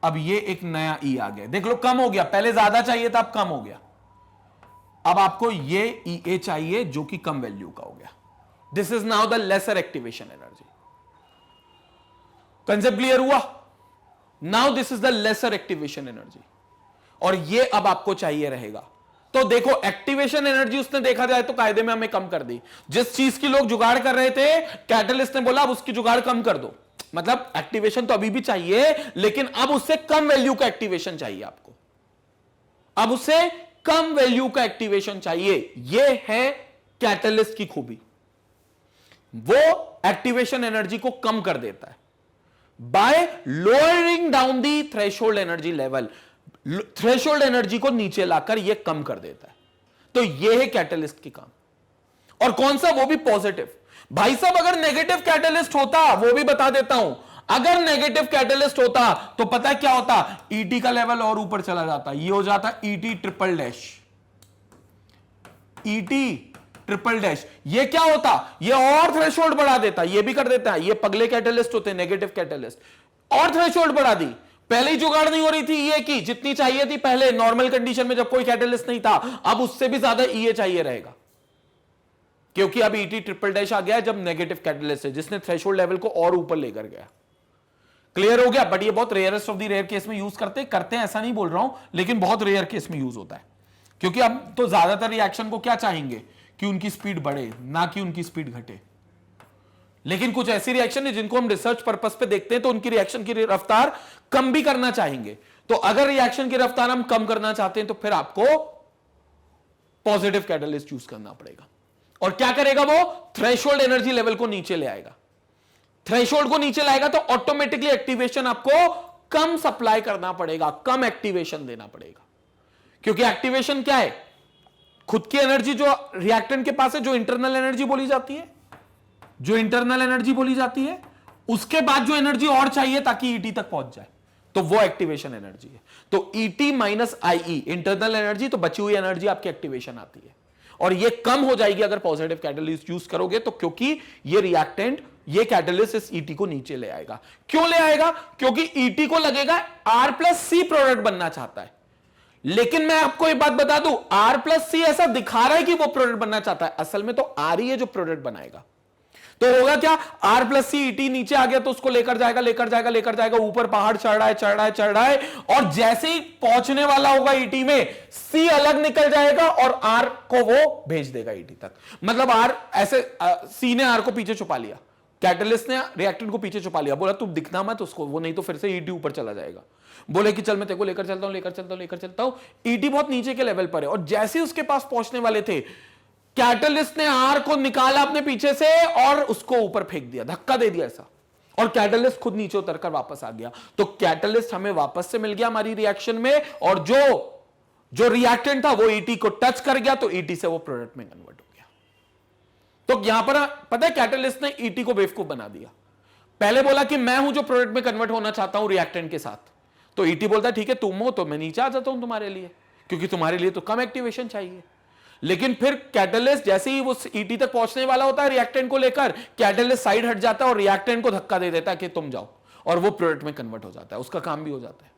अब ये एक नया ई आ गया, देख लो कम हो गया, पहले ज्यादा चाहिए था अब कम हो गया। अब आपको ये ईए चाहिए जो कि कम वैल्यू का हो गया। This is now the lesser activation energy. Concept clear हुआ? Now this is the lesser activation energy, और ये अब आपको चाहिए रहेगा। तो देखो एक्टिवेशन एनर्जी उसने देखा जाए तो कायदे में हमें कम कर दी। जिस चीज की लोग जुगाड़ कर रहे थे, कैटलिस्ट ने बोला अब उसकी जुगाड़ कम कर दो। मतलब एक्टिवेशन तो अभी भी चाहिए, लेकिन अब उससे कम वैल्यू का एक्टिवेशन चाहिए आपको, अब उससे कम वैल्यू का एक्टिवेशन चाहिए। यह है कैटलिस्ट की खूबी, वो एक्टिवेशन एनर्जी को कम कर देता है bye lowering down the threshold energy level. Threshold energy को नीचे लाकर यह कम कर देता है। तो यह है कैटलिस्ट की काम। और कौन सा? वो भी पॉजिटिव। भाई साहब अगर नेगेटिव कैटलिस्ट होता, वो भी बता देता हूं, अगर नेगेटिव कैटलिस्ट होता तो पता क्या होता? ईटी का लेवल और ऊपर चला जाता, ये हो जाता ET triple dash. ET triple dash, ये क्या होता? ये और थ्रेशोल्ड बढ़ा देता, ये भी कर देता है। ये पगले कैटलिस्ट होते हैं, नेगेटिव कैटलिस्ट, और थ्रेशोल्ड बढ़ा दी। पहले ही जुगाड़ नहीं हो रही थी ईए की, जितनी चाहिए थी पहले नॉर्मल कंडीशन में जब कोई कैटलिस्ट नहीं था, अब उससे भी ज्यादा ईए चाहिए रहेगा, क्योंकि अब ईटी ट्रिपल डैश आ गया है जब नेगेटिव कैटलिस्ट है, जिसने थ्रेशोल्ड लेवल को और ऊपर लेकर गया। क्लियर हो गया? बट ये बहुत rarest of the rare case में यूज करते हैं, ऐसा नहीं बोल रहा हूं, लेकिन बहुत रेयर केस में यूज होता है। क्योंकि अब तो ज्यादातर रिएक्शन को क्या चाहेंगे कि उनकी स्पीड बढ़े, ना कि उनकी स्पीड घटे। लेकिन कुछ ऐसी रिएक्शन है जिनको हम रिसर्च पर्पस पे देखते हैं, तो उनकी रिएक्शन की रफ्तार कम भी करना चाहेंगे। तो अगर रिएक्शन की रफ्तार हम कम करना चाहते हैं तो फिर आपको पॉजिटिव कैटलिस्ट यूज करना पड़ेगा। और क्या करेगा वो? थ्रेशोल्ड एनर्जी लेवल को नीचे ले आएगा। थ्रेशोल्ड को नीचे लाएगा तो ऑटोमेटिकली एक्टिवेशन आपको कम सप्लाई करना पड़ेगा, कम एक्टिवेशन देना पड़ेगा। क्योंकि एक्टिवेशन क्या है? खुद की एनर्जी जो रिएक्टेंट के पास है, जो इंटरनल एनर्जी बोली जाती है, जो इंटरनल एनर्जी बोली जाती है, उसके बाद जो एनर्जी और चाहिए ताकि ईटी तक पहुंच जाए, तो वो एक्टिवेशन एनर्जी है। तो ET minus IE internal energy, तो बची हुई एनर्जी आपकी एक्टिवेशन आती है। और ये कम हो जाएगी अगर पॉजिटिव कैटलिस्ट यूज करोगे, तो क्योंकि ये रिएक्टेंट, ये कैटलिस्ट इस ईटी को नीचे ले आएगा। क्यों ले आएगा? क्योंकि ईटी को लगेगा आर प्लस सी प्रोडक्ट बनना चाहता है। लेकिन मैं आपको एक बात बता दूं, आर प्लस सी ऐसा दिखा रहा है कि वो प्रोडक्ट बनना चाहता है, असल में तो आर ही है जो प्रोडक्ट बनाएगा। तो होगा क्या? आर प्लस सी ईटी नीचे आ गया तो उसको लेकर जाएगा, ऊपर पहाड़ चढ़ रहा है, और जैसे ही पहुंचने वाला होगा ईटी में, सी अलग निकल जाएगा और आर को वो भेज देगा ईटी तक। मतलब आर ऐसे, सी ने आर को पीछे छुपा लिया, कैटलिस्ट ने रिएक्टेंट को पीछे छुपा लिया, बोला तू दिखना मत उसको, वो नहीं तो फिर से ईटी ऊपर चला जाएगा। बोले कि चल मैं तेरे को लेकर चलता हूं। ईटी बहुत नीचे के लेवल पर है, और जैसे ही उसके पास पहुंचने वाले थे, कैटलिस्ट ने आर को निकाला अपने पीछे से और उसको ऊपर फेंक दिया, धक्का दे दिया ऐसा, और कैटलिस्ट खुद नीचे उतरकर वापस आ गया। तो कैटलिस्ट हमें वापस से मिल गया हमारी रिएक्शन में, और जो रिएक्टेंट था वो ईटी को टच कर गया, तो ईटी से वो प्रोडक्ट में कन्वर्ट हो गया। तो यहां पर पता है कैटलिस्ट ने ईटी को बेवकूफ बना दिया। पहले बोला कि मैं हूं जो प्रोडक्ट में कन्वर्ट होना चाहता हूं रिएक्टेंट के साथ, तो ईटी बोलता ठीक है तुम हो तो मैं नीचे आ जाता हूं तुम्हारे लिए, क्योंकि तुम्हारे लिए तो कम एक्टिवेशन चाहिए। लेकिन फिर कैटलिस्ट जैसे ही वो ईटी तक पहुंचने वाला होता है रिएक्टेंट को लेकर, कैटलिस्ट साइड हट जाता है और रिएक्टेंट को धक्का दे देता है कि तुम जाओ, और वो प्रोडक्ट में कन्वर्ट हो जाता है, उसका काम भी हो जाता है।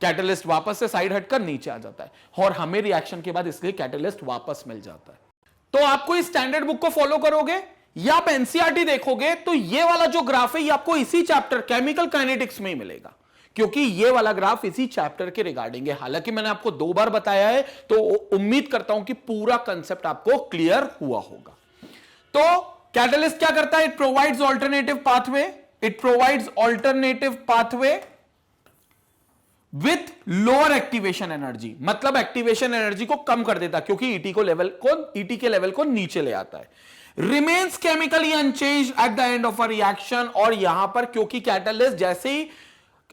कैटलिस्ट वापस से साइड हटकर नीचे आ जाता है, और हमें रिएक्शन के बाद इसलिए कैटलिस्ट वापस मिल जाता है। तो आपको इस स्टैंडर्ड बुक को फॉलो करोगे या आप एनसीईआरटी देखोगे, तो ये वाला जो ग्राफ है ये आपको इसी चैप्टर केमिकल काइनेटिक्स में ही मिलेगा, क्योंकि ये वाला ग्राफ इसी चैप्टर के रिगार्डिंग है। हालांकि मैंने आपको 2 बार बताया है, तो उम्मीद करता हूं कि पूरा कंसेप्ट आपको क्लियर हुआ होगा। तो कैटलिस्ट क्या करता है? It provides alternative pathway with lower activation energy, मतलब एक्टिवेशन एनर्जी को कम कर देता क्योंकि ईटी के लेवल को नीचे ले आता है। Remains chemically unchanged at the end of a reaction, और यहां पर क्योंकि कैटलिस्ट जैसे ही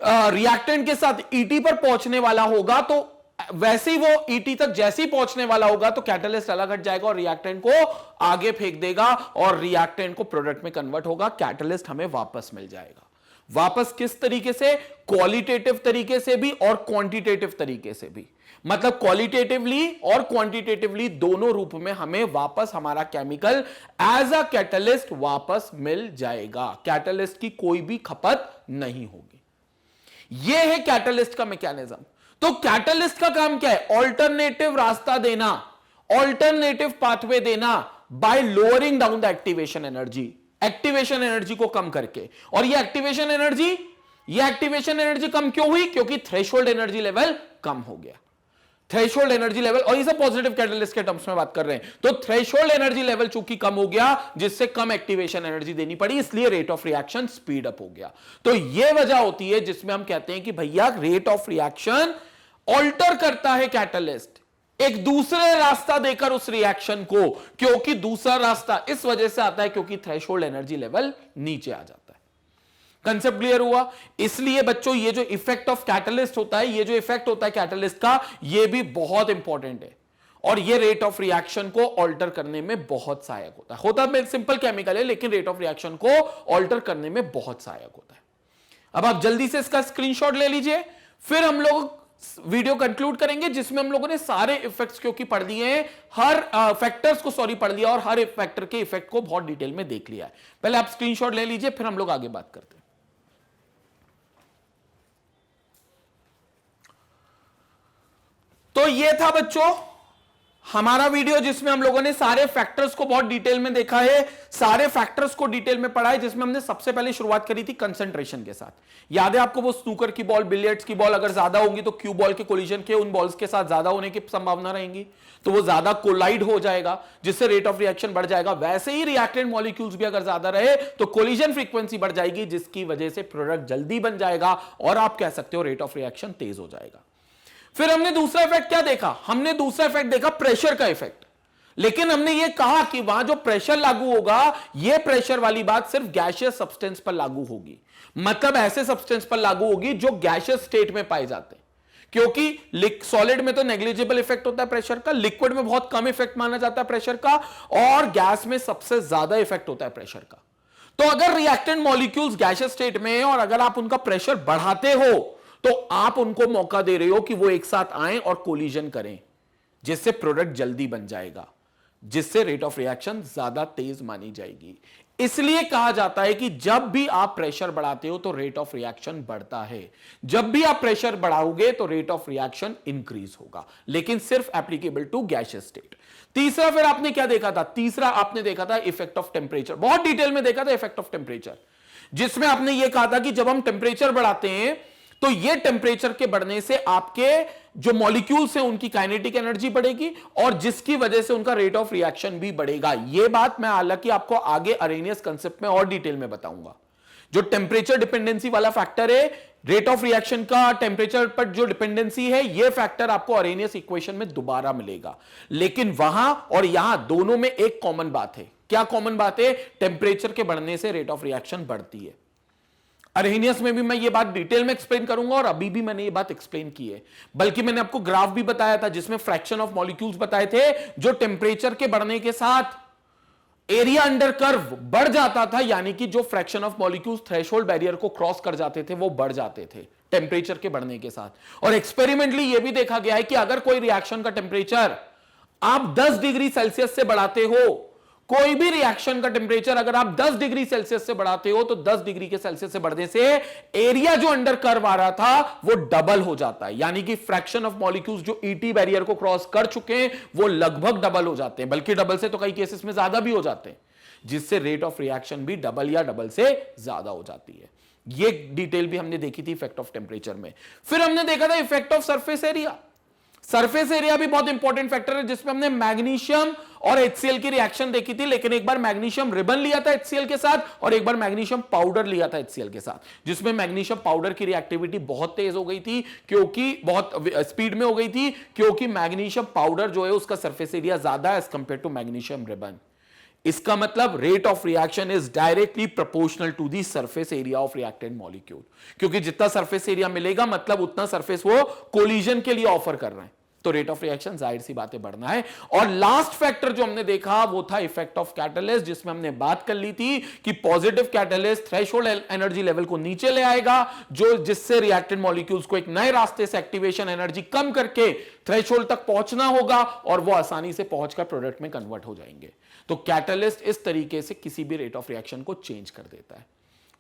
रिएक्टेंट के साथ ईटी पर पहुंचने वाला होगा तो वैसे ही वो ईटी तक जैसे ही पहुंचने वाला होगा तो कैटलिस्ट अलग हट जाएगा और रिएक्टेंट को आगे फेंक देगा और रिएक्टेंट को प्रोडक्ट में कन्वर्ट होगा, कैटलिस्ट हमें वापस मिल जाएगा। वापस किस तरीके से? क्वालिटेटिव तरीके से भी और क्वांटिटेटिव तरीके से भी, मतलब क्वालिटेटिवली और क्वांटिटेटिवली दोनों रूप में हमें वापस हमारा केमिकल एज अ कैटलिस्ट वापस मिल जाएगा। कैटलिस्ट की कोई भी खपत नहीं होगी। यह है कैटलिस्ट का मैकेनिज्म। तो कैटलिस्ट का काम क्या है? ऑल्टरनेटिव रास्ता देना, ऑल्टरनेटिव पाथवे देना bye lowering down the activation energy, activation energy को कम करके। और ये एक्टिवेशन एनर्जी कम क्यों हुई? क्योंकि थ्रेशोल्ड एनर्जी लेवल कम हो गया। थ्रेशोल्ड एनर्जी लेवल, और ये सब पॉजिटिव कैटलिस्ट के टर्म्स में बात कर रहे हैं, तो थ्रेशोल्ड एनर्जी लेवल चूंकि कम हो गया जिससे कम एक्टिवेशन एनर्जी देनी पड़ी, इसलिए rate of reaction speed up हो गया। तो यह वजह होती है जिसमें हम कहते हैं कि भैया रेट ऑफ रिएक्शन ऑल्टर करता है कैटलिस्ट एक दूसरे रास्ता देकर उस रिएक्शन को, क्योंकि दूसरा रास्ता इस वजह से आता है क्योंकि थ्रेशोल्ड एनर्जी लेवल नीचे आ जाता है। कंसेप्ट क्लियर हुआ? इसलिए बच्चों ये जो इफेक्ट ऑफ कैटलिस्ट होता है, ये जो इफेक्ट होता है कैटलिस्ट का, ये भी बहुत इंपॉर्टेंट है और ये रेट ऑफ रिएक्शन को ऑल्टर करने में बहुत सहायक होता है। सिंपल केमिकल है लेकिन रेट ऑफ रिएक्शन को ऑल्टर करने में बहुत सहायक होता है। अब आप जल्दी से इसका स्क्रीनशॉट ले लीजिए, फिर हम लोग वीडियो कंक्लूड करेंगे जिसमें हम लोगों ने सारे इफेक्ट्स क्योंकि पढ़ दिए हैं, हर फैक्टर्स को पढ़ लिया और हर फैक्टर के इफेक्ट को बहुत डिटेल में देख लिया है। पहले आप स्क्रीनशॉट ले लीजिए फिर हम लोग आगे बात करते हैं। तो ये था बच्चों हमारा वीडियो जिसमें हम लोगों ने सारे फैक्टर्स को बहुत डिटेल में देखा है, सारे फैक्टर्स को डिटेल में पढ़ा है, जिसमें हमने सबसे पहले शुरुआत करी थी कंसंट्रेशन के साथ। याद है आपको वो स्नूकर की बॉल, बिलियर्ड्स की बॉल अगर ज्यादा होंगी तो क्यू बॉल के कोलिजन के उन बॉल्स के साथ ज्यादा होने की संभावना रहेगी, तो वो ज्यादा कोलाइड हो जाएगा जिससे रेट ऑफ रिएक्शन बढ़ जाएगा। वैसे ही रिएक्टेंट मॉलिक्यूल्स भी अगर ज्यादा रहे तो कोलिजन फ्रीक्वेंसी बढ़ जाएगी जिसकी वजह से प्रोडक्ट जल्दी बन जाएगा और आप कह सकते हो रेट ऑफ रिएक्शन तेज हो जाएगा। फिर हमने दूसरा इफेक्ट क्या देखा? हमने दूसरा इफेक्ट देखा प्रेशर का इफेक्ट, लेकिन हमने यह कहा कि वहां जो प्रेशर लागू होगा यह प्रेशर वाली बात सिर्फ गैसियस सब्सटेंस पर लागू होगी, मतलब ऐसे सब्सटेंस पर लागू होगी जो गैसियस स्टेट में पाए जाते हैं, क्योंकि सॉलिड में तो नेग्लिजिबल इफेक्ट होता है प्रेशर का, लिक्विड में बहुत कम इफेक्ट माना जाता है प्रेशर का, और गैस में सबसे ज्यादा इफेक्ट होता है प्रेशर का। तो अगर रिएक्टेंट मॉलिक्यूल्स गैसियस स्टेट में है और अगर आप उनका प्रेशर बढ़ाते हो तो आप उनको मौका दे रहे हो कि वो एक साथ आएं और कोलिजन करें, जिससे प्रोडक्ट जल्दी बन जाएगा, जिससे रेट ऑफ रिएक्शन ज्यादा तेज मानी जाएगी। इसलिए कहा जाता है कि जब भी आप प्रेशर बढ़ाते हो तो रेट ऑफ रिएक्शन बढ़ता है, जब भी आप प्रेशर बढ़ाओगे तो रेट ऑफ रिएक्शन इंक्रीज होगा, लेकिन सिर्फ एप्लीकेबल टू गैसियस स्टेट। तीसरा फिर आपने क्या देखा था? तीसरा आपने देखा था इफेक्ट ऑफ टेम्परेचर, बहुत डिटेल में देखा था इफेक्ट ऑफ टेम्परेचर, जिसमें आपने यह कहा था कि जब हम टेम्परेचर बढ़ाते हैं तो ये टेम्परेचर के बढ़ने से आपके जो मॉलिक्यूल्स हैं उनकी काइनेटिक एनर्जी बढ़ेगी और जिसकी वजह से उनका रेट ऑफ रिएक्शन भी बढ़ेगा। यह बात मैं हालांकि आपको आगे अरेनियस कंसेप्ट में और डिटेल में बताऊंगा। जो टेम्परेचर डिपेंडेंसी वाला फैक्टर है, रेट ऑफ रिएक्शन का टेम्परेचर पर जो डिपेंडेंसी है, यह फैक्टर आपको अरेनियस इक्वेशन में दोबारा मिलेगा, लेकिन वहां और यहां दोनों में एक कॉमन बात है। क्या कॉमन बात है? टेम्परेचर के बढ़ने से रेट ऑफ रिएक्शन बढ़ती है। अरेनियस में भी मैं ये बात डिटेल में एक्सप्लेन करूंगा और अभी भी मैंने ये बात एक्सप्लेन की है, बल्कि मैंने आपको ग्राफ भी बताया था जिसमें फ्रैक्शन ऑफ मॉलिक्यूल्स बताए थे जो टेम्परेचर के बढ़ने के साथ एरिया अंडर कर्व बढ़ जाता था, यानी कि जो fraction of molecules threshold barrier को क्रॉस कर जाते थे वो बढ़ जाते थे टेम्परेचर के बढ़ने के साथ। और एक्सपेरिमेंटली यह भी देखा गया है कि अगर कोई रिएक्शन का टेम्परेचर आप 10 डिग्री सेल्सियस से बढ़ाते हो, कोई भी रिएक्शन का टेम्परेचर अगर आप 10 डिग्री सेल्सियस से बढ़ाते हो तो 10 डिग्री के सेल्सियस से बढ़ने से एरिया जो अंडर कर्व आ रहा था वो डबल हो जाता है, यानी कि फ्रैक्शन ऑफ मॉलिक्यूल्स जो ईटी बैरियर को क्रॉस कर चुके हैं वो लगभग डबल हो जाते हैं, बल्कि डबल से तो कई केसेस में ज्यादा भी हो जाते हैं, जिससे रेट ऑफ रिएक्शन भी डबल या डबल से ज्यादा हो जाती है। ये डिटेल भी हमने देखी थी इफेक्ट ऑफ टेम्परेचर में। फिर हमने देखा था effect of surface area. Surface area भी बहुत इंपॉर्टेंट फैक्टर है जिसमें हमने मैग्नीशियम और HCl की रिएक्शन देखी थी, लेकिन एक बार मैग्नीशियम रिबन लिया था HCl के साथ और एक बार मैग्नीशियम पाउडर लिया था HCl के साथ, जिसमें मैग्नीशियम पाउडर की रिएक्टिविटी बहुत तेज हो गई थी, क्योंकि बहुत स्पीड में हो गई थी, क्योंकि मैग्नीशियम पाउडर जो है उसका सरफेस एरिया ज्यादा है as compare to magnesium ribbon. इसका मतलब rate of reaction is directly proportional to the surface area of reactant molecule, क्योंकि जितना सरफेस एरिया मिलेगा मतलब उतना सरफेस वो कोलिजन के लिए ऑफर कर रहे हैं, तो रेट ऑफ रिएक्शन जाहिर सी बातें बढ़ना है। और लास्ट फैक्टर जो हमने देखा वो था इफेक्ट ऑफ कैटलिस्ट, जिसमें हमने बात कर ली थी कि positive catalyst threshold energy level को नीचे ले आएगा, जो जिससे रिएक्टेंट मॉलिक्यूल्स को एक नए रास्ते से एक्टिवेशन एनर्जी कम करके थ्रेशोल्ड तक पहुंचना होगा और वो आसानी से पहुंचकर प्रोडक्ट में कन्वर्ट हो जाएंगे। तो कैटलिस्ट इस तरीके से किसी भी रेट ऑफ रिएक्शन को चेंज कर देता है।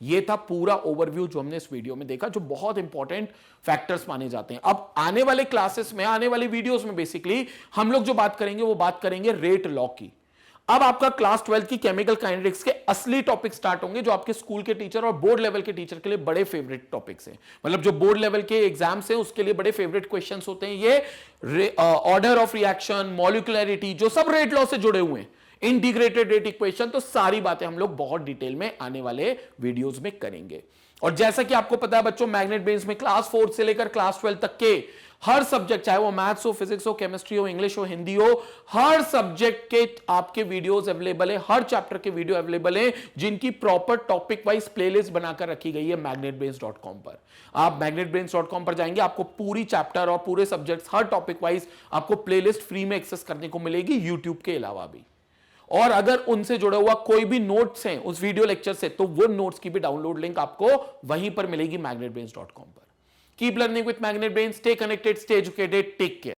ये था पूरा ओवरव्यू जो हमने इस वीडियो में देखा, जो बहुत इंपॉर्टेंट फैक्टर्स माने जाते हैं। अब आने वाले क्लासेस में, आने वाली वीडियोस में बेसिकली हम लोग जो बात करेंगे वो बात करेंगे रेट लॉ की। अब आपका क्लास 12 की केमिकल काइनेटिक्स के असली टॉपिक स्टार्ट होंगे, जो आपके स्कूल के टीचर और बोर्ड लेवल के टीचर के लिए बड़े फेवरेट टॉपिक्स हैं। मतलब जो बोर्ड लेवल के एग्जाम्स हैं उसके लिए बड़े फेवरेट क्वेश्चंस होते हैं ये, ऑर्डर ऑफ रिएक्शन, मॉलिक्युलरिटी, जो सब रेट लॉ से जुड़े हुए हैं, इंटीग्रेटेड रेट इक्वेशन, तो सारी बातें हम लोग बहुत डिटेल में आने वाले वीडियोस में करेंगे। और जैसा कि आपको पता है बच्चों, मैग्नेट बेस में क्लास 4 से लेकर क्लास 12 तक के हर सब्जेक्ट, चाहे वो मैथ्स हो, फिजिक्स हो, केमिस्ट्री हो, इंग्लिश हो, हिंदी हो, हर सब्जेक्ट के आपके वीडियोस अवेलेबल है, हर चैप्टर के वीडियो अवेलेबल है, जिनकी प्रॉपर टॉपिक वाइज प्लेलिस्ट बनाकर रखी गई है magnetbrains.com पर। आप magnetbrains.com पर जाएंगे, आपको पूरी चैप्टर और पूरे सब्जेक्ट्स हर टॉपिक वाइज आपको प्लेलिस्ट फ्री में एक्सेस करने को मिलेगी, यूट्यूब के अलावा भी। और अगर उनसे जुड़ा हुआ कोई भी नोट्स हैं उस वीडियो लेक्चर से, तो वो नोट्स की भी डाउनलोड लिंक आपको वहीं पर मिलेगी magnetbrains.com पर। Keep learning with Magnet Brains, stay connected, stay educated, take care.